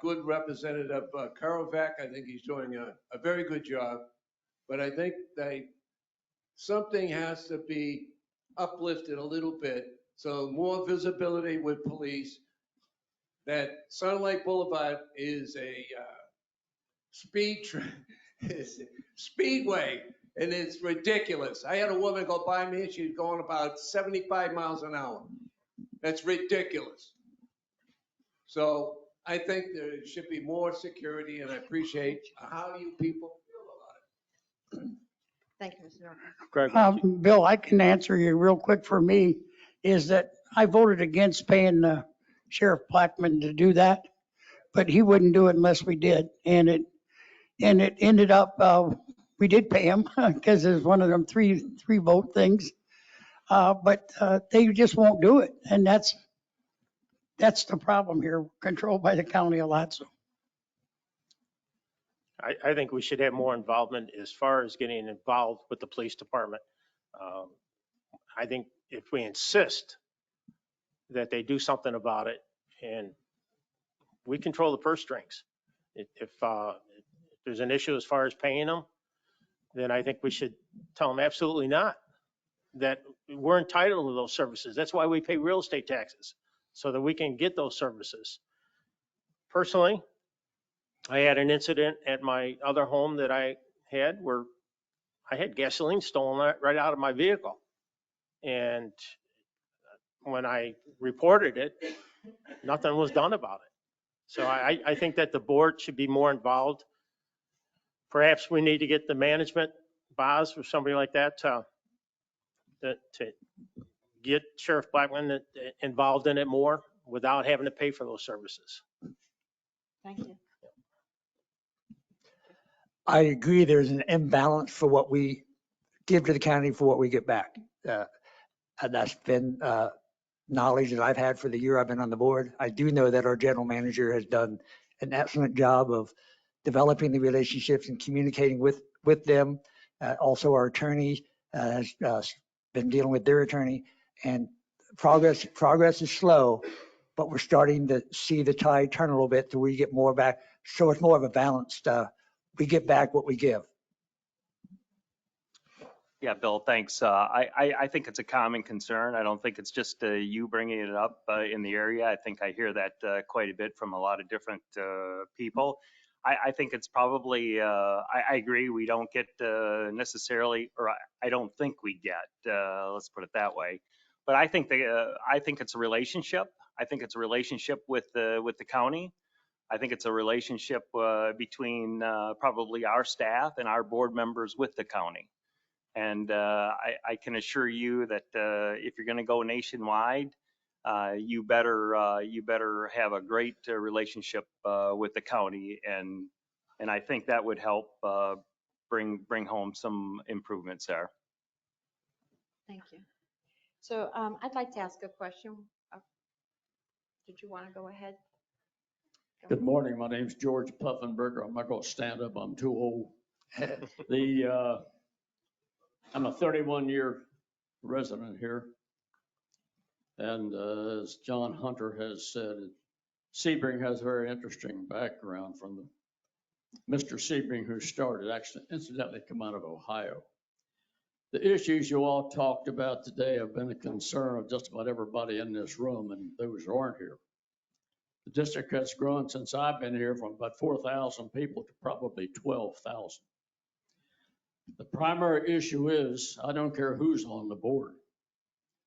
good Representative Karovec? I think he's doing a very good job, but I think something has to be uplifted a little bit. So more visibility with police, that Sun Lake Boulevard is a speedway, and it's ridiculous. I had a woman go by me, she's going about 75 miles an hour. That's ridiculous. So I think there should be more security, and I appreciate how you people feel about it.
Thank you, Mr. Norton.
Greg,
Bill, I can answer you real quick. For me, is that I voted against paying Sheriff Blackman to do that, but he wouldn't do it unless we did. And it ended up, we did pay him because it's one of them three vote things. But they just won't do it. And that's the problem here, controlled by the county a lot. So
I think we should have more involvement as far as getting involved with the police department. I think if we insist that they do something about it, and we control the purse strings. If there's an issue as far as paying them, then I think we should tell them absolutely not, that we're entitled to those services. That's why we pay real estate taxes, so that we can get those services. Personally, I had an incident at my other home that I had where I had gasoline stolen right out of my vehicle. And when I reported it, nothing was done about it. So I think that the board should be more involved. Perhaps we need to get the management, Boz or somebody like that, to get Sheriff Blackman involved in it more without having to pay for those services.
Thank you.
I agree there's an imbalance for what we give to the county for what we get back. And that's been knowledge that I've had for the year I've been on the board. I do know that our general manager has done an excellent job of developing the relationships and communicating with them. Also, our attorney has been dealing with their attorney, and progress is slow, but we're starting to see the tide turn a little bit till we get more back. So it's more of a balanced, we get back what we give.
Yeah, Bill, thanks. I think it's a common concern. I don't think it's just you bringing it up in the area. I think I hear that quite a bit from a lot of different people. I think it's probably, I agree, we don't get necessarily, or I don't think we get, let's put it that way. But I think it's a relationship. I think it's a relationship with the county. I think it's a relationship between probably our staff and our board members with the county. And I can assure you that if you're going to go nationwide, you better have a great relationship with the county, and I think that would help bring home some improvements there.
Thank you. So I'd like to ask a question. Did you want to go ahead?
Good morning. My name's George Puffenberger. I'm not going to stand up. I'm too old. I'm a 31-year resident here. And as John Hunter has said, Sebring has a very interesting background from Mr. Sebring, who started, actually, incidentally, come out of Ohio. The issues you all talked about today have been a concern of just about everybody in this room and those who aren't here. The district has grown since I've been here from about 4,000 people to probably 12,000. The primary issue is, I don't care who's on the board.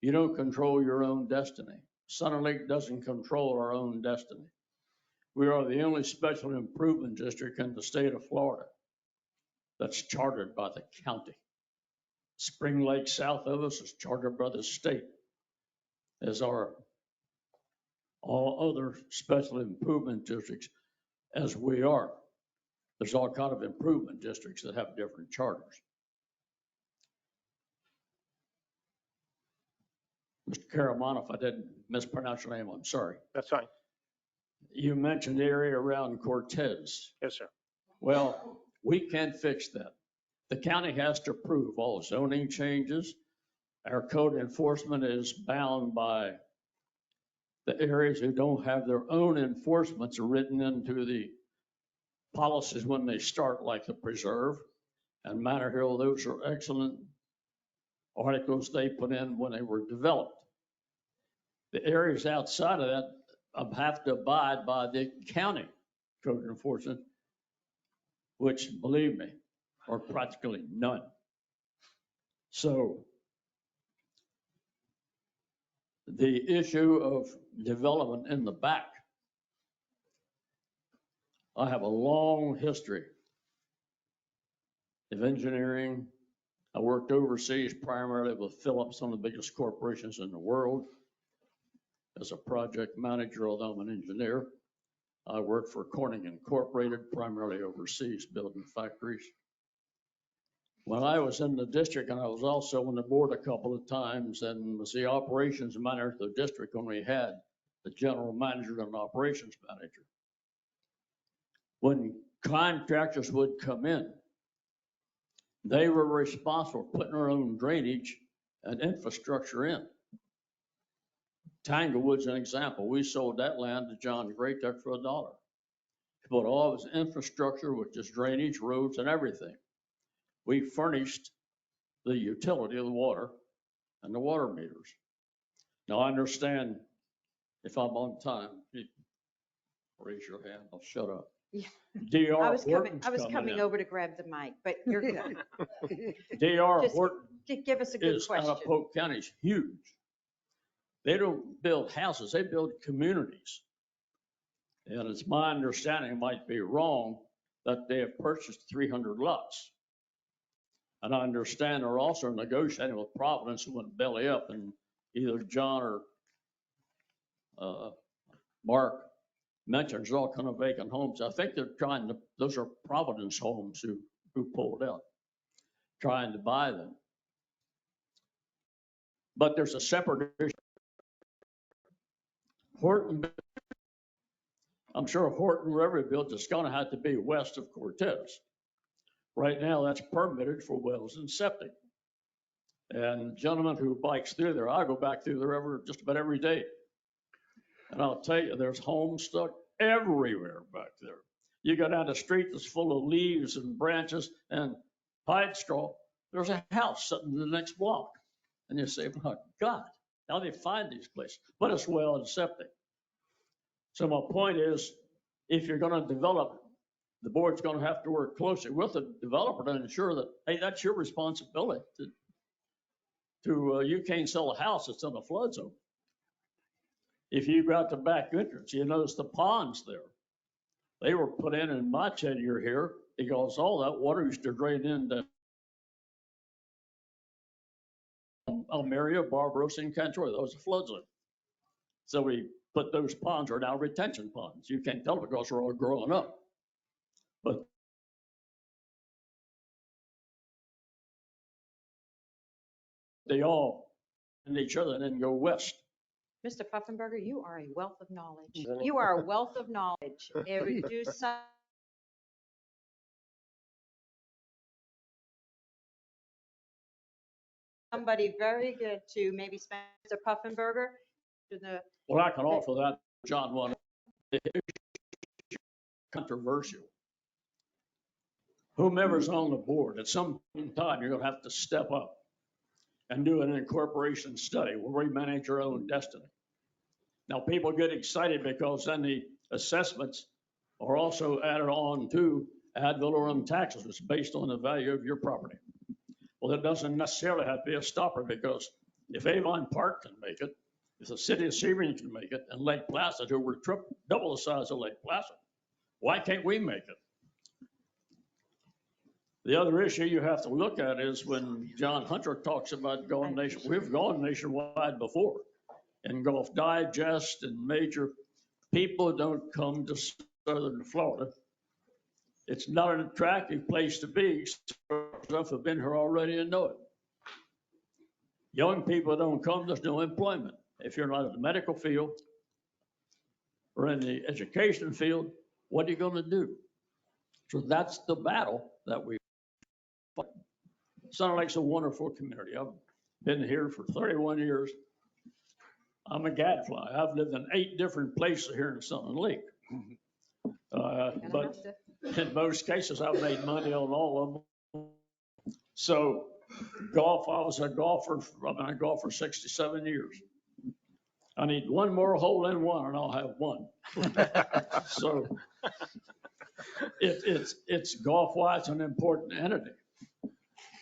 You don't control your own destiny. Sun and Lake doesn't control our own destiny. We are the only special improvement district in the state of Florida that's chartered by the county. Spring Lake south of us is chartered by the state, as are all other special improvement districts, as we are. There's all kind of improvement districts that have different charters. Mr. Caramano, if I didn't mispronounce your name, I'm sorry.
That's fine.
You mentioned the area around Cortez.
Yes, sir.
Well, we can't fix that. The county has to approve all zoning changes. Our code enforcement is bound by the areas who don't have their own enforcements written into the policies when they start, like the preserve and Manor Hill. Those are excellent articles they put in when they were developed. The areas outside of that have to abide by the county code enforcement, which, believe me, are practically none. So the issue of development in the back, I have a long history of engineering. I worked overseas primarily with Philips, one of the biggest corporations in the world, as a project manager, although I'm an engineer. I worked for Corning Incorporated, primarily overseas, building factories. When I was in the district, and I was also on the board a couple of times, and was the operations manager of the district when we had the general manager and operations manager. When contractors would come in, they were responsible for putting their own drainage and infrastructure in. Tanglewood's an example. We sold that land to John Greatduck for $1. He put all of his infrastructure, which is drainage, roads, and everything. We furnished the utility of the water and the water meters. Now, I understand if I'm on time, raise your hand, I'll shut up.
Yeah.
DR
I was
Horton's
coming
in.
over to grab the mic, but you're good.
DR
Just
Horton
Give us a good
is
question.
out of Polk County is huge. They don't build houses, they build communities. And it's my understanding, might be wrong, that they have purchased 300 lots. And I understand they're also negotiating with Providence who went belly up, and either John or Mark mentioned there's all kind of vacant homes. I think they're trying to, those are Providence homes who pulled out, trying to buy them. But there's a separate issue. Horton, I'm sure Horton River build is going to have to be west of Cortez. Right now, that's permitted for wells and septic. And the gentleman who bikes through there, I go back through the river just about every day. And I'll tell you, there's homes stuck everywhere back there. You go down the street that's full of leaves and branches and pine straw. There's a house sitting in the next block. And you say, oh, God, how do they find these places? But it's well and septic. So my point is, if you're going to develop, the board's going to have to work closely with the developer to ensure that, hey, that's your responsibility. You can't sell a house that's in a flood zone. If you go out the back entrance, you notice the ponds there. They were put in my tenure here because all that water used to drain into Almeria, Barbarossa, and Cantoria. That was a flood zone. So we put those ponds are now retention ponds. You can't tell because they're all growing up. But they all and each other and then go west.
Mr. Pfaffenberger, you are a wealth of knowledge. You are a wealth of knowledge. Do somebody very good to maybe spend Mr. Pfaffenberger to the.
Well, I can offer that, John, one controversial. Whomever's on the board, at some point in time, you're going to have to step up and do an incorporation study where we manage our own destiny. Now, people get excited because then the assessments are also added on to ad valorem taxes is based on the value of your property. Well, it doesn't necessarily have to be a stopper, because if Avon Park can make it, if the city of Sebring can make it, and Lake Placid, who were double the size of Lake Placid, why can't we make it? The other issue you have to look at is when John Hunter talks about going we've gone nationwide before. In Gulf Digest and major, people don't come to Southern Florida. It's not an attractive place to be. Stuff have been here already and know it. Young people don't come, there's no employment. If you're not in the medical field or in the education field, what are you going to do? So that's the battle that we fight. Sun Lake's a wonderful community. I've been here for 31 years. I'm a gadfly. I've lived in 8 different places here in Sun Lake. But in most cases, I've made money on all of them. So golf, I was a golfer. I've been a golfer 67 years. I need one more hole in one and I'll have one. So it's golf-wise an important entity.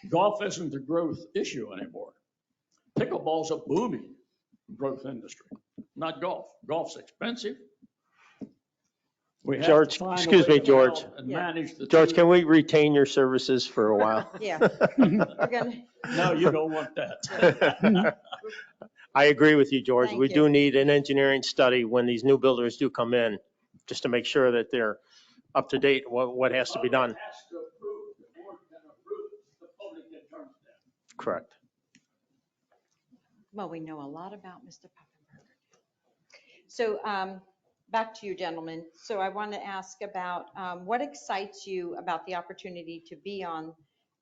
Golf isn't a growth issue anymore. Pickleball's a booming growth industry, not golf. Golf's expensive. We have
George,
to find a
excuse
way
me,
to
George.
balance and manage the
George,
two.
can we retain your services for a while?
Yeah. We're gonna,
No, you don't want that.
I agree with you, George.
Thank
We
you.
do need an engineering study when these new builders do come in, just to make sure that they're up to date, what has to be done. Correct.
well, we know a lot about Mr. Pufenberger. So back to you, gentlemen. So I want to ask about what excites you about the opportunity to be on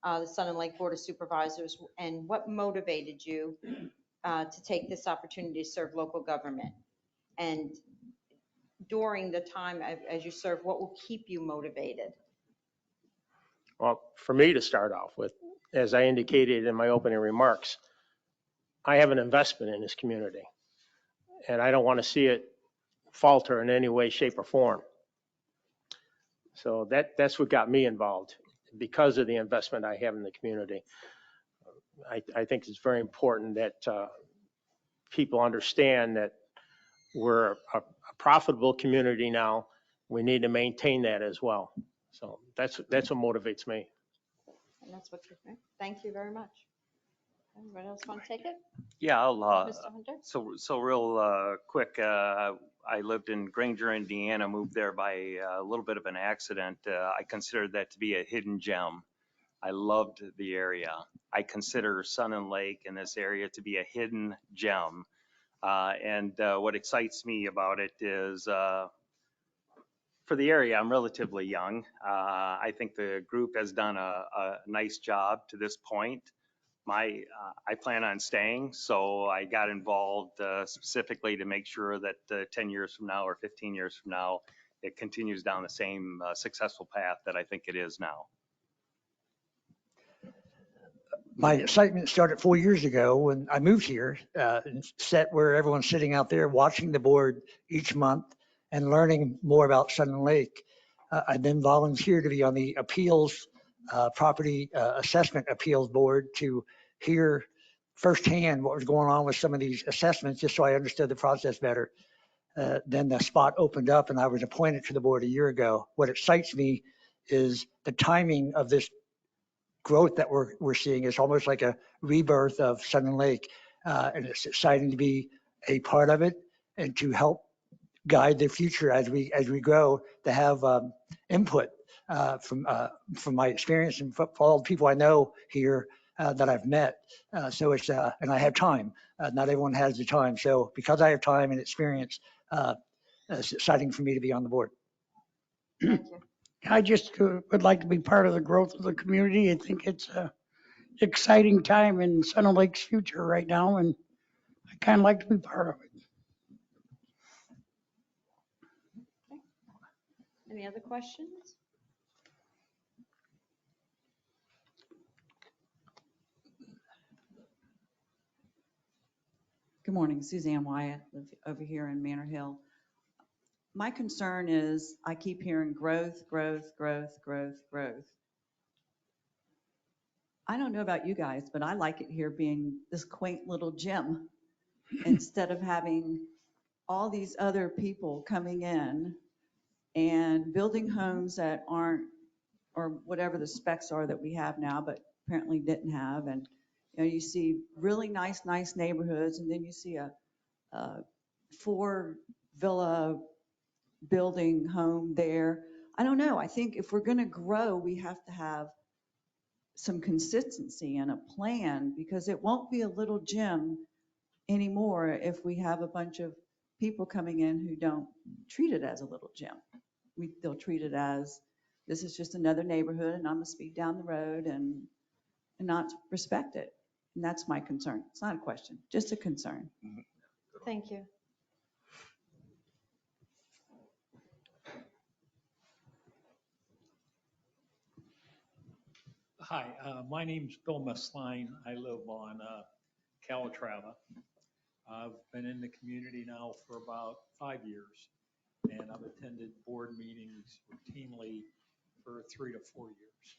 the Sun and Lake Board of Supervisors, and what motivated you to take this opportunity to serve local government? And during the time as you serve, what will keep you motivated?
Well, for me to start off with, as I indicated in my opening remarks, I have an investment in this community, and I don't want to see it falter in any way, shape, or form. So that's what got me involved, because of the investment I have in the community. I think it's very important that people understand that we're a profitable community now. We need to maintain that as well. So that's what motivates me.
And that's what you're, thank you very much. Anybody else want to take it?
Yeah, I'll,
Mr. Hunter?
so real quick, I lived in Granger, Indiana, moved there by a little bit of an accident. I considered that to be a hidden gem. I loved the area. I consider Sun and Lake in this area to be a hidden gem. And what excites me about it is, for the area, I'm relatively young. I think the group has done a nice job to this point. I plan on staying, so I got involved specifically to make sure that 10 years from now or 15 years from now, it continues down the same successful path that I think it is now.
My excitement started 4 years ago when I moved here, and sat where everyone's sitting out there watching the board each month and learning more about Sun and Lake. I then volunteered to be on the appeals, property assessment appeals board to hear firsthand what was going on with some of these assessments, just so I understood the process better. Then the spot opened up and I was appointed to the board a year ago. What excites me is the timing of this growth that we're seeing. Is almost like a rebirth of Sun and Lake. And it's exciting to be a part of it and to help guide the future as we grow, to have input from my experience and for all the people I know here that I've met. So it's, and I have time. Not everyone has the time. So because I have time and experience, it's exciting for me to be on the board.
Thank you.
I just would like to be part of the growth of the community. I think it's a exciting time in Sun and Lake's future right now, and I kind of like to be part of it.
Any other questions?
Good morning, Suzanne Wyatt, live over here in Manor Hill. my concern is I keep hearing growth, growth, growth, growth, growth. I don't know about you guys, but I like it here being this quaint little gym instead of having all these other people coming in and building homes that aren't, or whatever the specs are that we have now, but apparently didn't have. And, you know, you see really nice neighborhoods, and then you see a 4 villa building home there. I don't know. I think if we're going to grow, we have to have some consistency and a plan, because it won't be a little gym anymore if we have a bunch of people coming in who don't treat it as a little gym. They'll treat it as, this is just another neighborhood and I'm gonna speed down the road and not respect it. And that's my concern. It's not a question, just a concern.
Thank you.
Hi, my name's Bill Messline. I live on Calatrava. I've been in the community now for about 5 years, and I've attended board meetings routinely for 3 to 4 years.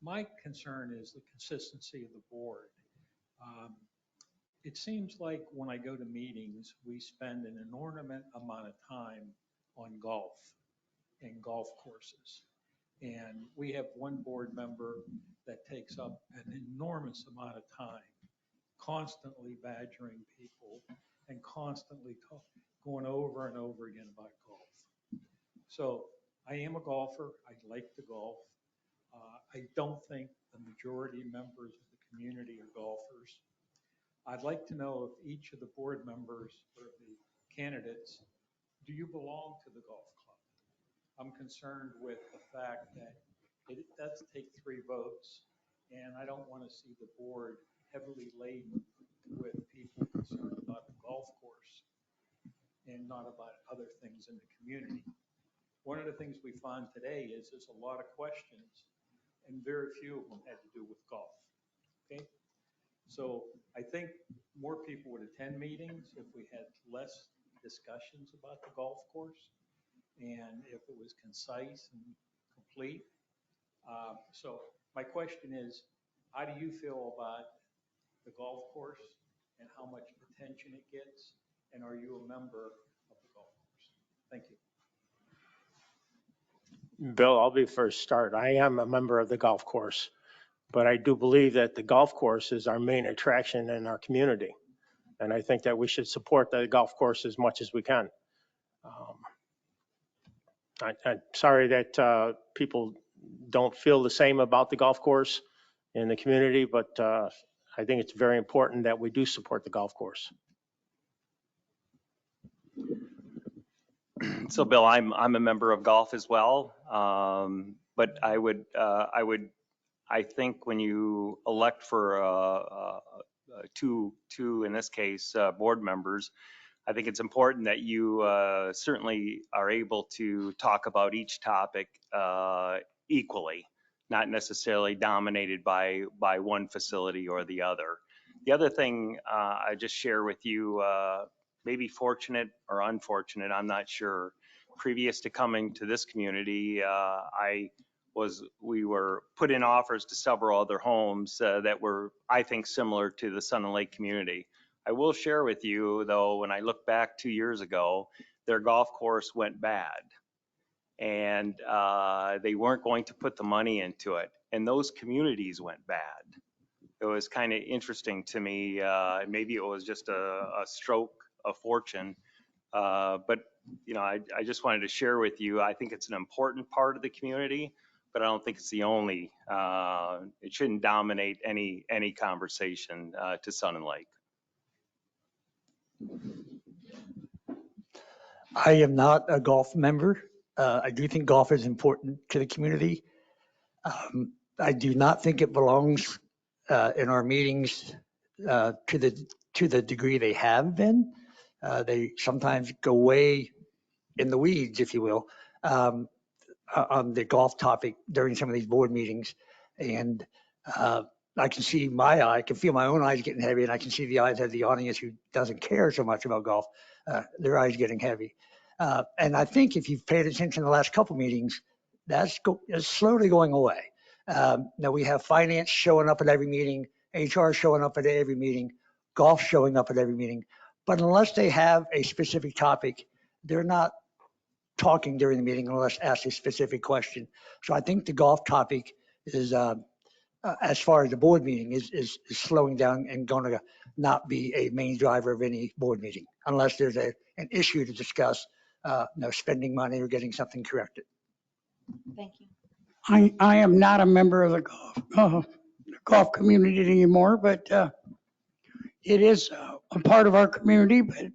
My concern is the consistency of the board. It seems like when I go to meetings, we spend an inordinate amount of time on golf and golf courses. And we have one board member that takes up an enormous amount of time, constantly badgering people and constantly going over and over again about golf. So I am a golfer. I like to golf. I don't think the majority members of the community are golfers. I'd like to know if each of the board members or the candidates, do you belong to the golf club? I'm concerned with the fact that it does take 3 votes, and I don't want to see the board heavily laden with people concerned about the golf course and not about other things in the community. One of the things we found today is there's a lot of questions, and very few of them had to do with golf. Okay? So I think more people would attend meetings if we had less discussions about the golf course, and if it was concise and complete. So my question is, how do you feel about the golf course and how much attention it gets? And are you a member of the golf course? Thank you.
Bill, I'll be first start. I am a member of the golf course, but I do believe that the golf course is our main attraction in our community. And I think that we should support the golf course as much as we can. I'm sorry that people don't feel the same about the golf course in the community, but I think it's very important that we do support the golf course.
So Bill, I'm a member of golf as well, but I think when you elect for two in this case board members, I think it's important that you certainly are able to talk about each topic equally, not necessarily dominated by one facility or the other. The other thing I just share with you, maybe fortunate or unfortunate, I'm not sure. Previous to coming to this community, we were put in offers to several other homes that were, I think, similar to the Sun and Lake community. I will share with you, though, when I look back 2 years ago, their golf course went bad, and they weren't going to put the money into it, and those communities went bad. It was kind of interesting to me. Maybe it was just a stroke of fortune, but you know, I just wanted to share with you. I think it's an important part of the community, but I don't think it's the only. It shouldn't dominate any conversation to Sun and Lake.
I am not a golf member. I do think golf is important to the community. I do not think it belongs in our meetings to the degree they have been. They sometimes go way in the weeds, if you will, on the golf topic during some of these board meetings. And I can see I can feel my own eyes getting heavy, and I can see the eyes of the audience who doesn't care so much about golf, their eyes getting heavy. And I think if you've paid attention to the last couple meetings, is slowly going away. Now we have finance showing up at every meeting, HR showing up at every meeting, golf showing up at every meeting. But unless they have a specific topic, they're not talking during the meeting unless asked a specific question. So I think the golf topic is, as far as the board meeting is slowing down and going to not be a main driver of any board meeting unless there's an issue to discuss, spending money or getting something corrected.
Thank you.
I am not a member of the golf community anymore, but it is a part of our community. But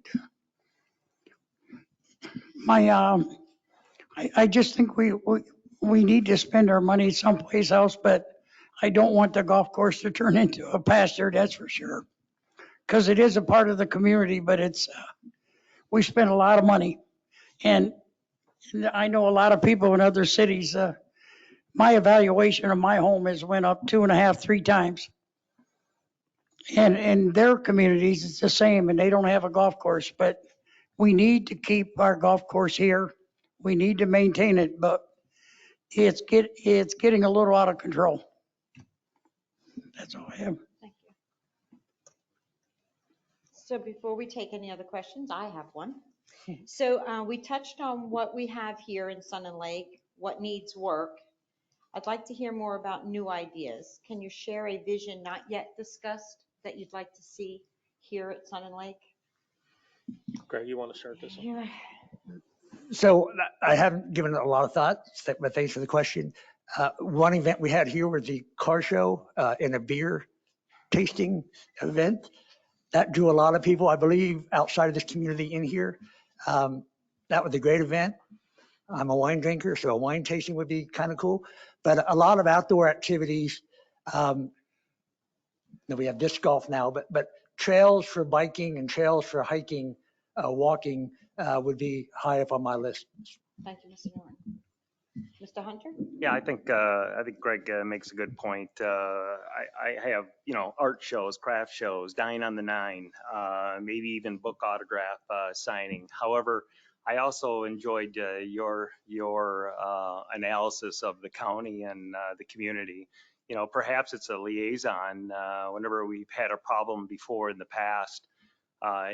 I just think we need to spend our money someplace else, but I don't want the golf course to turn into a pasture, that's for sure. Because it is a part of the community, but we spend a lot of money. And I know a lot of people in other cities, my evaluation of my home has went up 2.5, 3 times. And in their communities, it's the same, and they don't have a golf course, but we need to keep our golf course here. We need to maintain it, but it's getting a little out of control. That's all I have.
Thank you. So before we take any other questions, I have one. So we touched on what we have here in Sun and Lake, what needs work. I'd like to hear more about new ideas. Can you share a vision not yet discussed that you'd like to see here at Sun and Lake?
Greg, you want to start this one?
Yeah.
So I haven't given it a lot of thought, but thanks for the question. One event we had here was the car show and a beer tasting event. That drew a lot of people, I believe, outside of this community in here. That was a great event. I'm a wine drinker, so a wine tasting would be kind of cool. But a lot of outdoor activities. We have disc golf now, but trails for biking and trails for hiking, walking would be high up on my list.
Thank you, Mr. Norton. Mr. Hunter?
Yeah, I think Greg makes a good point. I have, art shows, craft shows, Dine on the Nine, maybe even book autograph signing. However, I also enjoyed your analysis of the county and the community. Perhaps it's a liaison. Whenever we've had a problem before in the past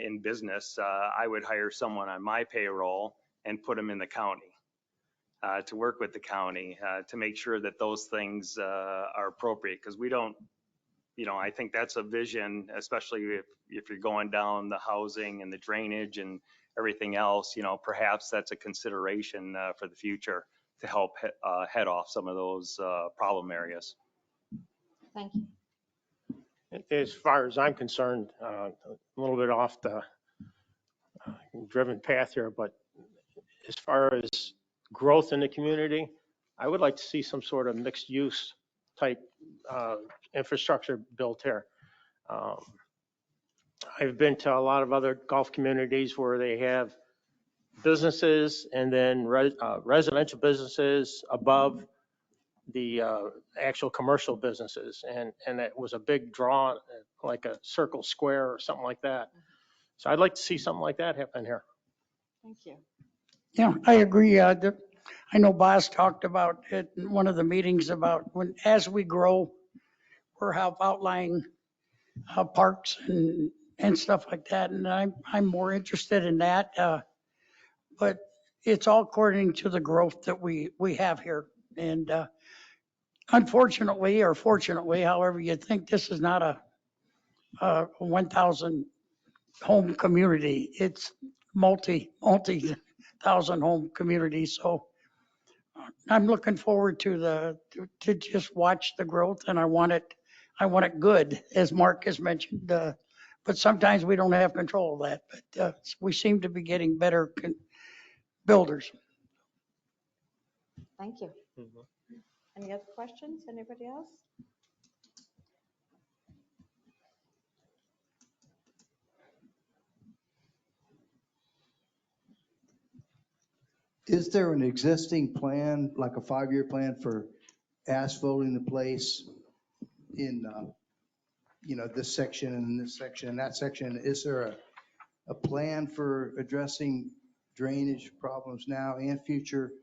in business, I would hire someone on my payroll and put them in the county. To work with the county to make sure that those things are appropriate, because we don't, I think that's a vision, especially if you're going down the housing and the drainage and everything else, perhaps that's a consideration for the future to help head off some of those problem areas.
Thank you.
As far as I'm concerned, a little bit off the driven path here, but as far as growth in the community, I would like to see some sort of mixed use type infrastructure built here. I've been to a lot of other golf communities where they have businesses and then residential businesses above the actual commercial businesses. And it was a big draw, like a circle square or something like that. So I'd like to see something like that happen here.
Thank you.
Yeah, I agree. I know Boz talked about it in one of the meetings about as we grow, we'll have outlying parks and stuff like that. And I'm more interested in that. But it's all according to the growth that we have here. And unfortunately, or fortunately, however you think, this is not a 1,000 home community. It's multi-thousand home community. So I'm looking forward to just watch the growth, and I want it good, as Mark has mentioned. But sometimes we don't have control of that. But we seem to be getting better builders.
Thank you. Any other questions? Anybody else?
Is there an existing plan, like a 5-year plan for asphalting the place in, this section and this section and that section? Is there a plan for addressing drainage problems now and future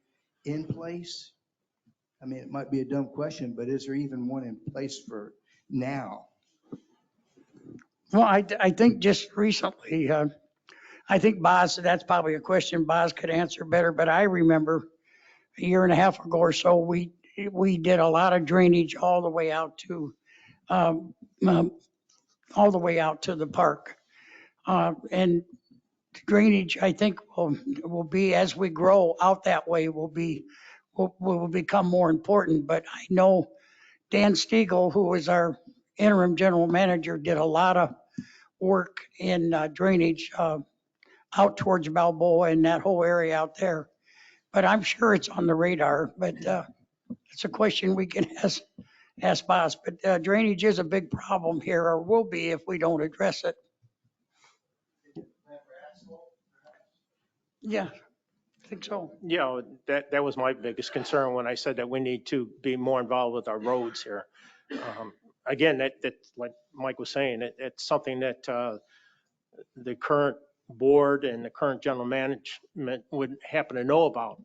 in place? I mean, it might be a dumb question, but is there even one in place for now?
Well, I think just recently, I think Boz, that's probably a question Boz could answer better, but I remember a year and a half ago or so, we did a lot of drainage all the way out to, um, all the way out to the park. And drainage, I think, will be, as we grow out that way, will become more important. But I know Dan Stiegel, who was our interim general manager, did a lot of work in drainage out towards Balboa and that whole area out there. But I'm sure it's on the radar, but it's a question we can ask Boss. But drainage is a big problem here, or will be if we don't address it. Yeah, I think so.
Yeah, that was my biggest concern when I said that we need to be more involved with our roads here. Again, that like Mike was saying, it's something that the current board and the current general management would happen to know about.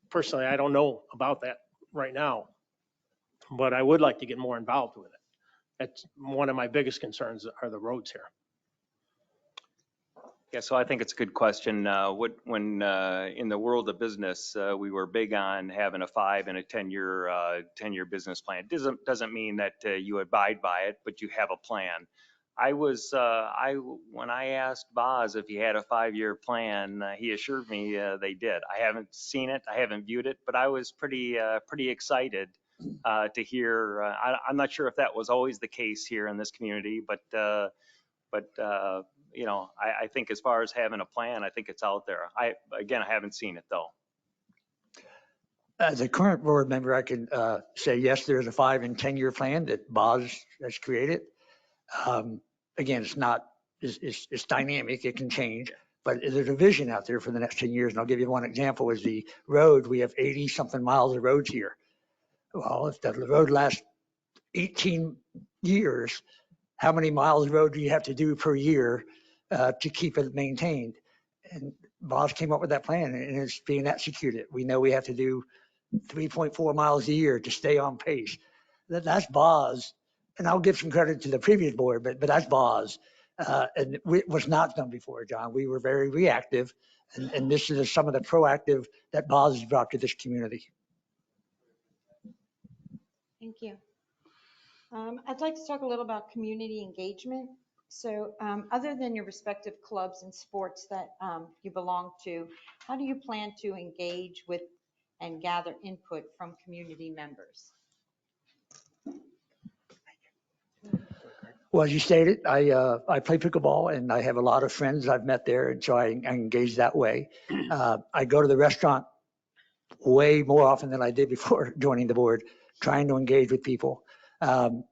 Personally, I don't know about that right now, but I would like to get more involved with it. That's one of my biggest concerns are the roads here.
Yeah, so I think it's a good question. When in the world of business, we were big on having a 5 and a 10-year business plan. It doesn't mean that you abide by it, but you have a plan. When I asked Boz if he had a 5-year plan, he assured me they did. I haven't seen it, I haven't viewed it, but I was pretty excited to hear. I'm not sure if that was always the case here in this community, but you know, I think as far as having a plan, I think it's out there. I haven't seen it though.
As a current board member, I can say, yes, there's a 5 and 10-year plan that Boz has created. Again, it's dynamic, it can change, but there's a vision out there for the next 10 years. And I'll give you one example is the road. We have 80 something miles of roads here. Well, if the road lasts 18 years, how many miles of road do you have to do per year to keep it maintained? And Boz came up with that plan and it's being executed. We know we have to do 3.4 miles a year to stay on pace. That's Boz. And I'll give some credit to the previous board, but that's Boz. And it was not done before, John. We were very reactive. And this is some of the proactive that Boz has brought to this community.
Thank you. I'd like to talk a little about community engagement. So other than your respective clubs and sports that you belong to, how do you plan to engage with and gather input from community members?
Well, as you stated, I play pickleball and I have a lot of friends I've met there. And so I engage that way. I go to the restaurant way more often than I did before joining the board, trying to engage with people. And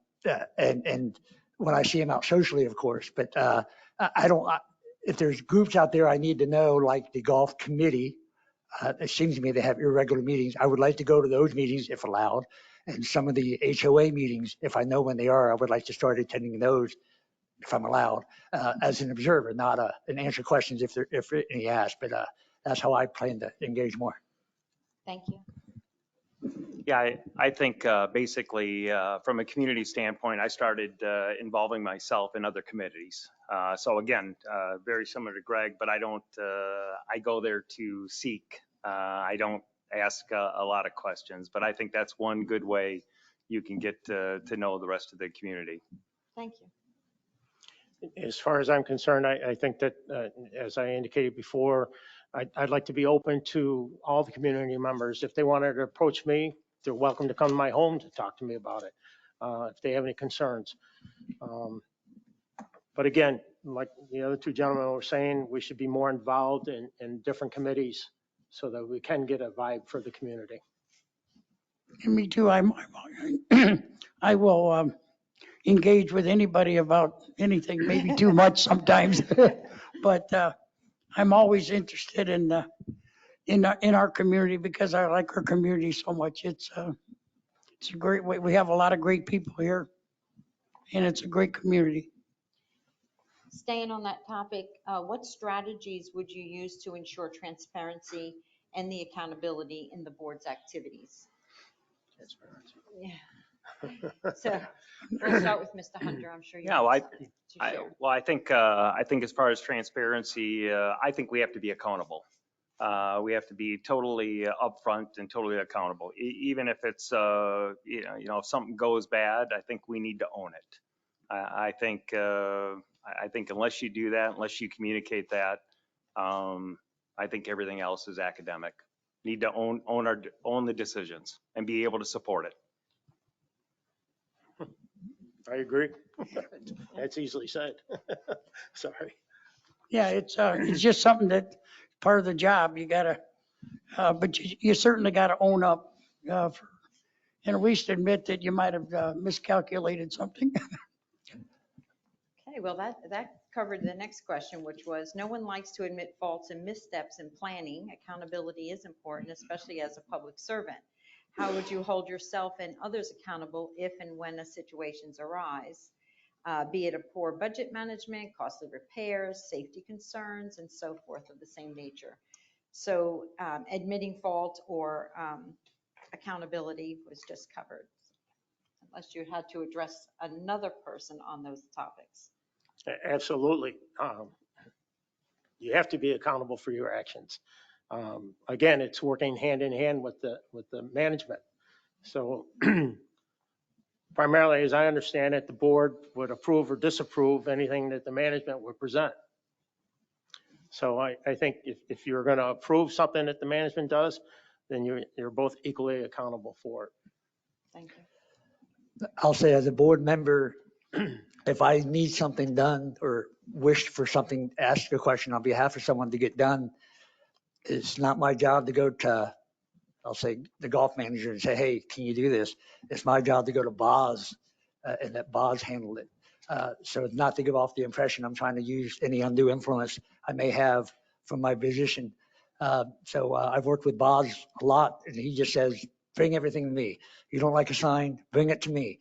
when I see them out socially, of course, but if there's groups out there I need to know, like the golf committee, it seems to me they have irregular meetings. I would like to go to those meetings if allowed. And some of the HOA meetings, if I know when they are, I would like to start attending those if I'm allowed, as an observer, not and answer questions if any asked, but that's how I plan to engage more.
Thank you.
Yeah, I think basically from a community standpoint, I started involving myself in other committees. So again, very similar to Greg, but I go there to seek. I don't ask a lot of questions, but I think that's one good way you can get to know the rest of the community.
Thank you.
As far as I'm concerned, I think that, as I indicated before, I'd like to be open to all the community members. If they wanted to approach me, they're welcome to come to my home to talk to me about it, if they have any concerns. But again, like the other two gentlemen were saying, we should be more involved in different committees so that we can get a vibe for the community.
And me too. I will engage with anybody about anything, maybe too much sometimes, but I'm always interested in our community because I like our community so much. It's a great way. We have a lot of great people here, and it's a great community.
staying on that topic, what strategies would you use to ensure transparency and the accountability in the board's activities? Yeah. So we'll start with Mr. Hunter. I'm sure you
Yeah,
have
well,
something to share.
I think as far as transparency, I think we have to be accountable. We have to be totally upfront and totally accountable. Even if it's, if something goes bad, I think we need to own it. I think unless you do that, unless you communicate that, I think everything else is academic. Need to own the decisions and be able to support it.
I agree. That's easily said. Sorry.
Yeah, it's just something that, part of the job, you gotta, but you certainly gotta own up, and at least admit that you might have miscalculated something.
Okay, well, that covered the next question, which was, no one likes to admit faults and missteps in planning. Accountability is important, especially as a public servant. How would you hold yourself and others accountable if and when a situations arise? Be it a poor budget management, costly repairs, safety concerns, and so forth of the same nature. So admitting fault or accountability was just covered, unless you had to address another person on those topics.
Absolutely. You have to be accountable for your actions. Again, it's working hand in hand with the management. So primarily, as I understand it, the board would approve or disapprove anything that the management would present. So I think if you're going to approve something that the management does, then you're both equally accountable for it.
Thank you.
I'll say as a board member, if I need something done or wish for something, ask a question on behalf of someone to get done, it's not my job to go to, I'll say, the golf manager and say, hey, can you do this? It's my job to go to Boz and let Boz handle it. So not to give off the impression I'm trying to use any undue influence I may have from my position. So I've worked with Boz a lot, and he just says, bring everything to me. You don't like a sign, bring it to me.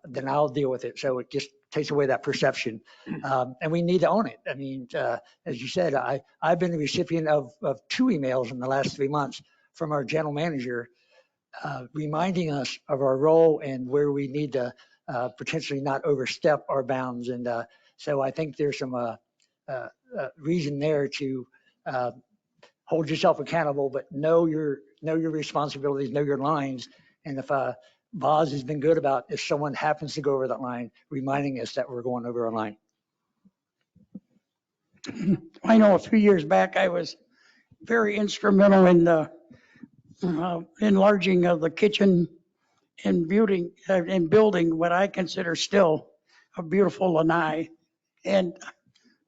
Then I'll deal with it. So it just takes away that perception. And we need to own it. I mean, as you said, I've been the recipient of 2 emails in the last 3 months from our general manager, reminding us of our role and where we need to potentially not overstep our bounds. And so I think there's some reason there to hold yourself accountable, but know your responsibilities, know your lines. And if Boz has been good about, if someone happens to go over that line, reminding us that we're going over a line.
I know a few years back, I was very instrumental in the enlarging of the kitchen and building what I consider still a beautiful lanai, and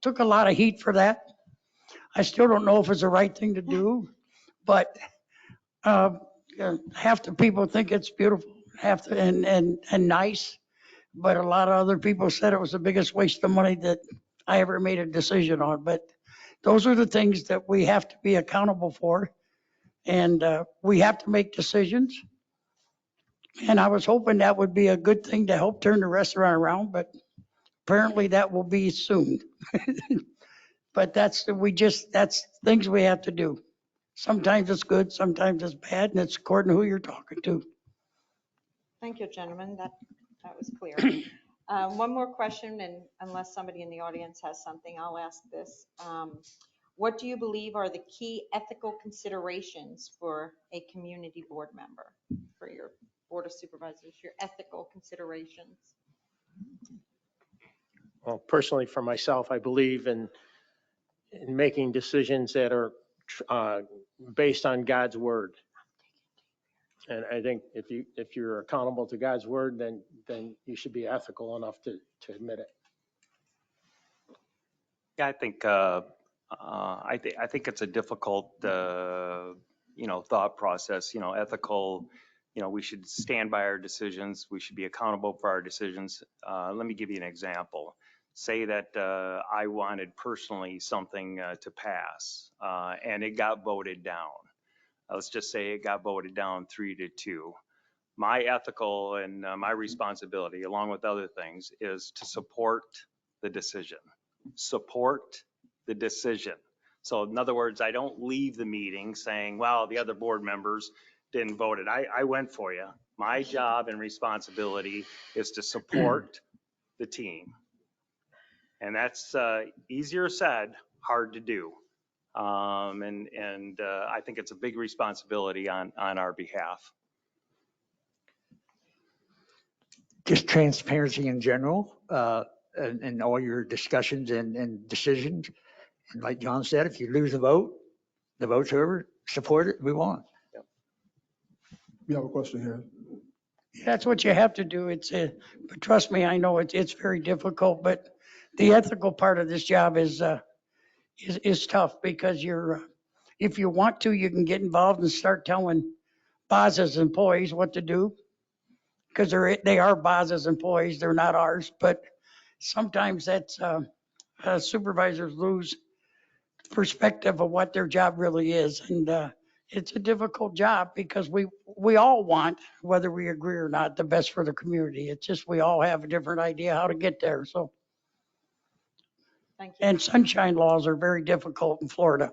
took a lot of heat for that. I still don't know if it's the right thing to do, but half the people think it's beautiful, and nice, but a lot of other people said it was the biggest waste of money that I ever made a decision on. But those are the things that we have to be accountable for, and we have to make decisions. And I was hoping that would be a good thing to help turn the restaurant around, but apparently that will be soon. But that's things we have to do. Sometimes it's good, sometimes it's bad, and it's according to who you're talking to.
Thank you, gentlemen. That was clear. One more question, and unless somebody in the audience has something, I'll ask this. What do you believe are the key ethical considerations for a community board member, for your board of supervisors, your ethical considerations?
Well, personally, for myself, I believe in making decisions that are based on God's word. And I think if you're accountable to God's word, then you should be ethical enough to admit it.
Yeah, I think it's a difficult, thought process. Ethical. We should stand by our decisions. We should be accountable for our decisions. Let me give you an example. Say that I wanted personally something to pass, and it got voted down. Let's just say it got voted down 3-2. My ethical and my responsibility, along with other things, is to support the decision. support the decision. So in other words, I don't leave the meeting saying, well, the other board members didn't vote it. I went for you. My job and responsibility is to support the team. And that's easier said, hard to do. I think it's a big responsibility on our behalf.
Just transparency in general, and all your discussions and decisions. And like John said, if you lose a vote, the vote's over, support it, move on.
You have a question here?
That's what you have to do. But trust me, I know it's very difficult, but the ethical part of this job is tough because if you want to, you can get involved and start telling Boz's employees what to do. Because they are Boz's employees, they're not ours, but sometimes that's, supervisors lose perspective of what their job really is. And it's a difficult job because we all want, whether we agree or not, the best for the community. It's just we all have a different idea how to get there. So,
Thank you.
and sunshine laws are very difficult in Florida.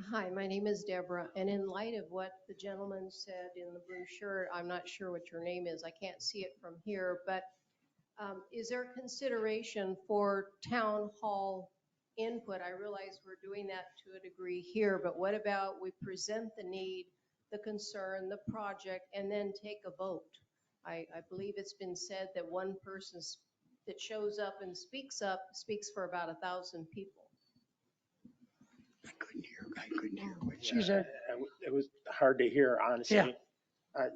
Hi, my name is Deborah, and in light of what the gentleman said in the blue shirt, I'm not sure what your name is. I can't see it from here, but is there consideration for town hall input? I realize we're doing that to a degree here, but what about we present the need, the concern, the project, and then take a vote? I believe it's been said that one person that shows up and speaks for about 1,000 people.
I couldn't hear what she said.
It was hard to hear, honestly.
Yeah.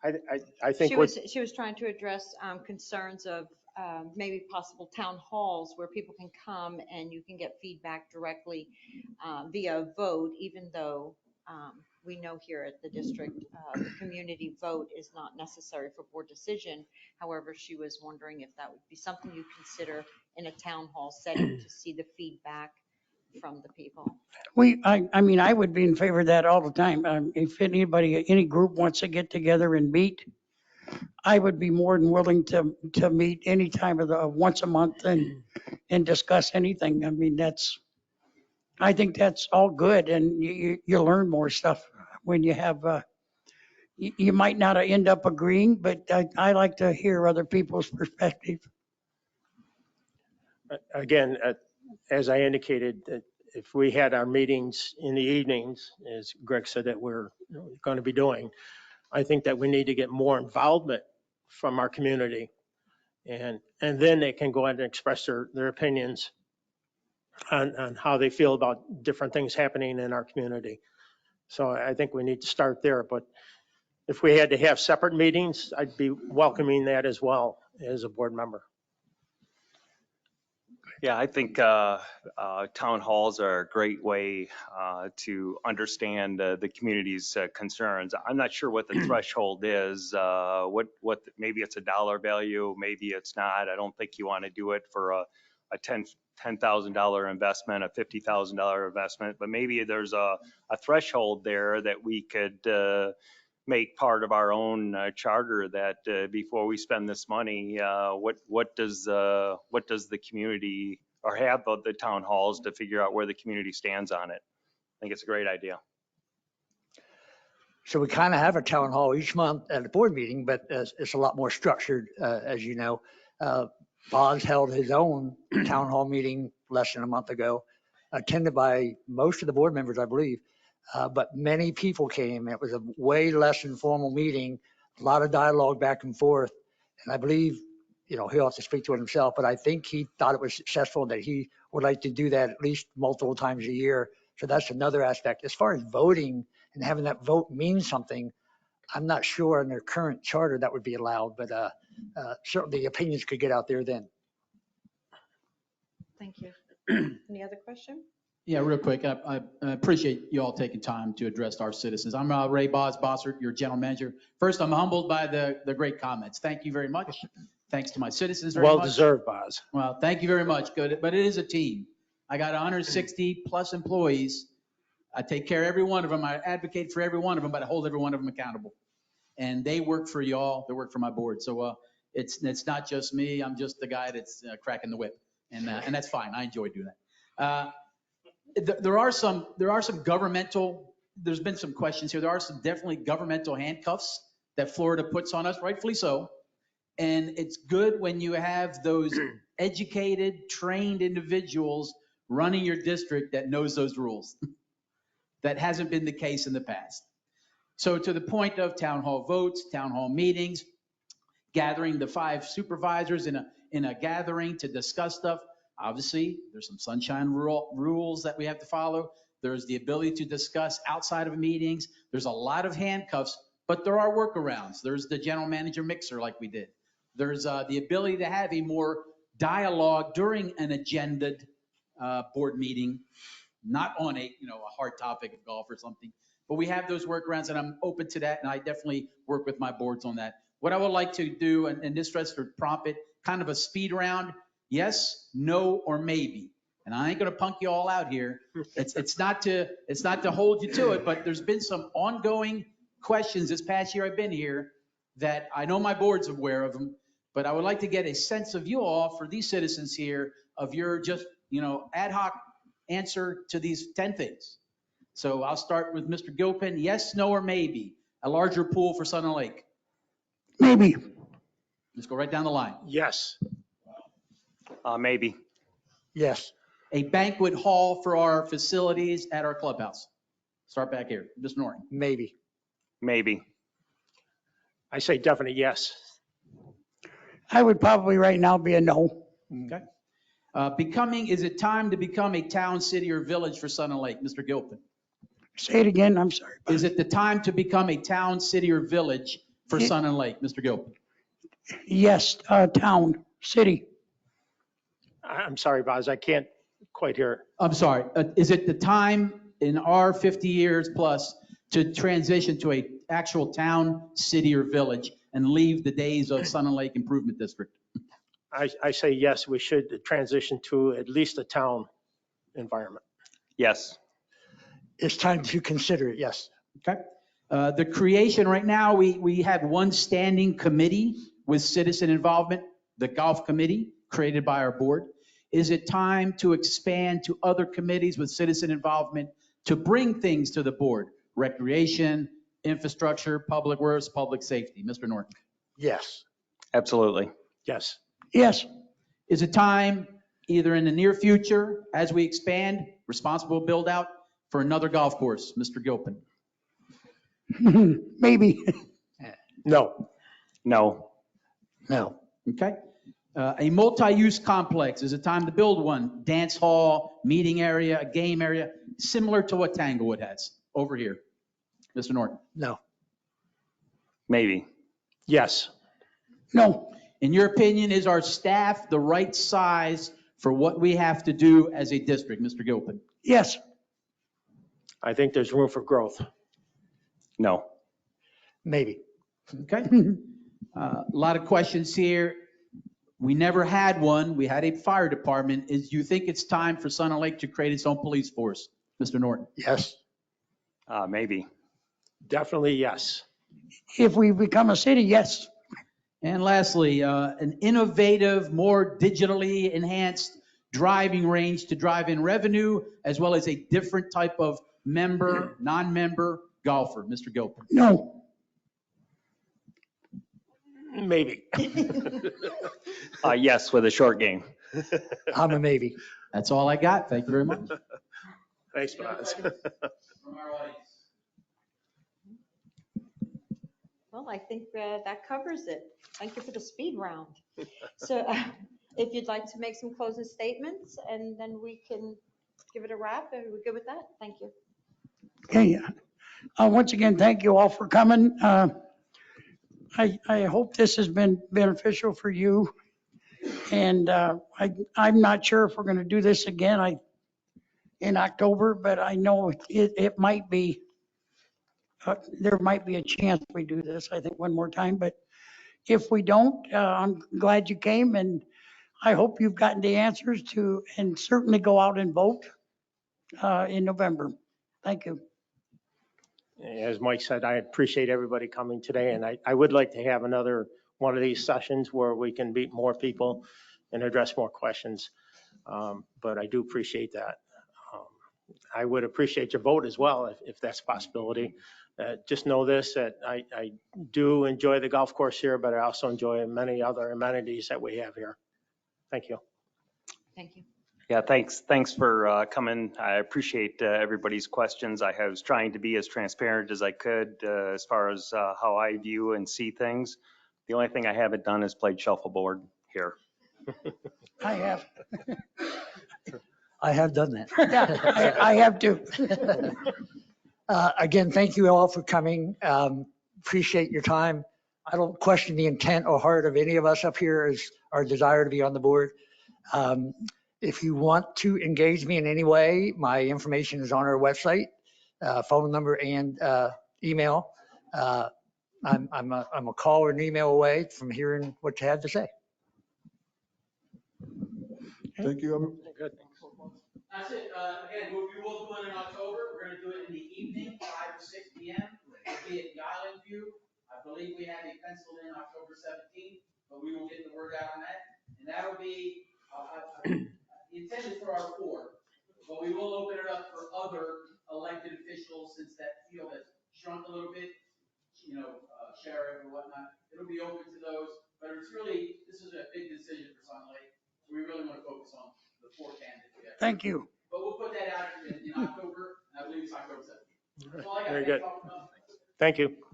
I think
She was trying to address concerns of maybe possible town halls where people can come and you can get feedback directly via vote, even though we know here at the district, the community vote is not necessary for board decision. However, she was wondering if that would be something you consider in a town hall setting to see the feedback from the people.
I mean, I would be in favor of that all the time. If any group wants to get together and meet, I would be more than willing to meet any time of once a month and discuss anything. I mean, I think that's all good, and you learn more stuff when you have, you might not end up agreeing, but I like to hear other people's perspective.
again, as I indicated, that if we had our meetings in the evenings, as Greg said that we're going to be doing, I think that we need to get more involvement from our community. And then they can go ahead and express their opinions on how they feel about different things happening in our community. So I think we need to start there. But if we had to have separate meetings, I'd be welcoming that as well as a board member.
Yeah, I think town halls are a great way to understand the community's concerns. I'm not sure what the threshold is. Maybe it's a dollar value, maybe it's not. I don't think you want to do it for a $10,000 investment, a $50,000 investment, but maybe there's a threshold there that we could make part of our own charter that before we spend this money, what does the community, or have the town halls to figure out where the community stands on it. I think it's a great idea.
So we kind of have a town hall each month at a board meeting, but it's a lot more structured, as you know. Boz held his own town hall meeting less than a month ago, attended by most of the board members, I believe. But many people came. It was a way less informal meeting, a lot of dialogue back and forth. And I believe, he'll have to speak to it himself, but I think he thought it was successful, that he would like to do that at least multiple times a year. So that's another aspect. As far as voting and having that vote mean something, I'm not sure in their current charter that would be allowed, but certainly opinions could get out there then.
Thank you. Any other question?
Yeah, real quick. I appreciate you all taking time to address our citizens. I'm Ray Bossert, your general manager. First, I'm humbled by the great comments. Thank you very much. Thanks to my citizens very much.
Well deserved, Boz.
Well, thank you very much. Good, but it is a team. I got 160 plus employees. I take care of every one of them. I advocate for every one of them, but I hold every one of them accountable. And they work for y'all. They work for my board. So It's not just me. I'm just the guy that's cracking the whip. And that's fine. I enjoy doing that. There are some governmental, there's been some questions here. There are some definitely governmental handcuffs that Florida puts on us, rightfully so. And it's good when you have those educated, trained individuals running your district that knows those rules. That hasn't been the case in the past. So to the point of town hall votes, town hall meetings, gathering the 5 supervisors in a gathering to discuss stuff. Obviously, there's some sunshine rules that we have to follow. There's the ability to discuss outside of meetings. There's a lot of handcuffs, but there are workarounds. There's the general manager mixer like we did. There's the ability to have a more dialogue during an agended board meeting, not on a hard topic of golf or something. But we have those workarounds, and I'm open to that, and I definitely work with my boards on that. What I would like to do, and this threats to prompt it, kind of a speed round, yes, no, or maybe. And I ain't gonna punk you all out here. It's not to hold you to it, but there's been some ongoing questions this past year I've been here that I know my board's aware of them, but I would like to get a sense of you all, for these citizens here, of your just, ad hoc answer to these 10 things. So I'll start with Mr. Gilpin. Yes, no, or maybe. A larger pool for Sun and Lake.
Maybe.
Let's go right down the line.
Yes.
Maybe.
Yes.
A banquet hall for our facilities at our clubhouse. Start back here. Mr. Norton.
Maybe.
Maybe.
I say definitely yes.
I would probably right now be a no.
Okay. Is it time to become a town, city, or village for Sun and Lake? Mr. Gilpin.
Say it again, I'm sorry.
Is it the time to become a town, city, or village for Sun and Lake? Mr. Gilpin.
Yes, town, city.
I'm sorry, Boz, I can't quite hear it.
I'm sorry. Is it the time in our 50 years plus to transition to a actual town, city, or village and leave the days of Sun and Lake Improvement District?
I say yes, we should transition to at least a town environment.
Yes.
It's time to consider it, yes.
Okay. The creation right now, we have one standing committee with citizen involvement, the golf committee created by our board. Is it time to expand to other committees with citizen involvement to bring things to the board? Recreation, infrastructure, public works, public safety. Mr. Norton.
Yes.
Absolutely.
Yes.
Yes.
Is it time, either in the near future, as we expand, responsible build out for another golf course? Mr. Gilpin.
Maybe.
No.
No.
No.
Okay. A multi-use complex. Is it time to build one? Dance hall, meeting area, a game area, similar to what Tanglewood has over here. Mr. Norton.
No.
Maybe.
Yes.
No.
In your opinion, is our staff the right size for what we have to do as a district? Mr. Gilpin.
Yes.
I think there's room for growth.
No.
Maybe.
Okay. A lot of questions here. We never had one. We had a fire department. Do you think it's time for Sun and Lake to create its own police force? Mr. Norton.
Yes.
Maybe.
Definitely yes.
If we become a city, yes.
And lastly, an innovative, more digitally enhanced driving range to drive in revenue, as well as a different type of member, non-member golfer. Mr. Gilpin.
No.
Maybe.
Yes, with a short game.
I'm a maybe.
That's all I got. Thank you very much.
Thanks, Boz.
Well, I think that covers it. Thank you for the speed round. So if you'd like to make some closing statements, and then we can give it a wrap. Are we good with that? Thank you.
Okay. Once again, thank you all for coming. I hope this has been beneficial for you. And I'm not sure if we're going to do this again in October, but I know it might be, there might be a chance we do this, I think, one more time. But if we don't, I'm glad you came, and I hope you've gotten the answers to, and certainly go out and vote in November. Thank you.
As Mike said, I appreciate everybody coming today, and I would like to have another one of these sessions where we can meet more people and address more questions. But I do appreciate that. I would appreciate your vote as well, if that's a possibility. Just know this, that I do enjoy the golf course here, but I also enjoy many other amenities that we have here. Thank you.
Thank you.
Yeah, thanks for coming. I appreciate everybody's questions. I was trying to be as transparent as I could as far as how I view and see things. The only thing I haven't done is played shuffleboard here.
I have.
I have done that.
Yeah, I have too.
Again, thank you all for coming. Appreciate your time. I don't question the intent or heart of any of us up here as our desire to be on the board. If you want to engage me in any way, my information is on our website, phone number and email. I'm a call or an email away from hearing what you have to say.
Thank you.
Good.
That's it. Again, we will do it in October. We're going to do it in the evening, 5 or 6 p.m. It'll be at the Island View. I believe we have it penciled in October 17th, but we will get the word out on that. And that'll be intended for our board, but we will open it up for other elected officials since that field has shrunk a little bit, sheriff or whatnot. It'll be open to those, but this is a big decision for Sun Lake. So we really want to focus on the 4 candidates we have.
Thank you.
But we'll put that out in October, and I believe it's October 7th. That's all I got.
Very good.
Thanks for coming.
Thank you.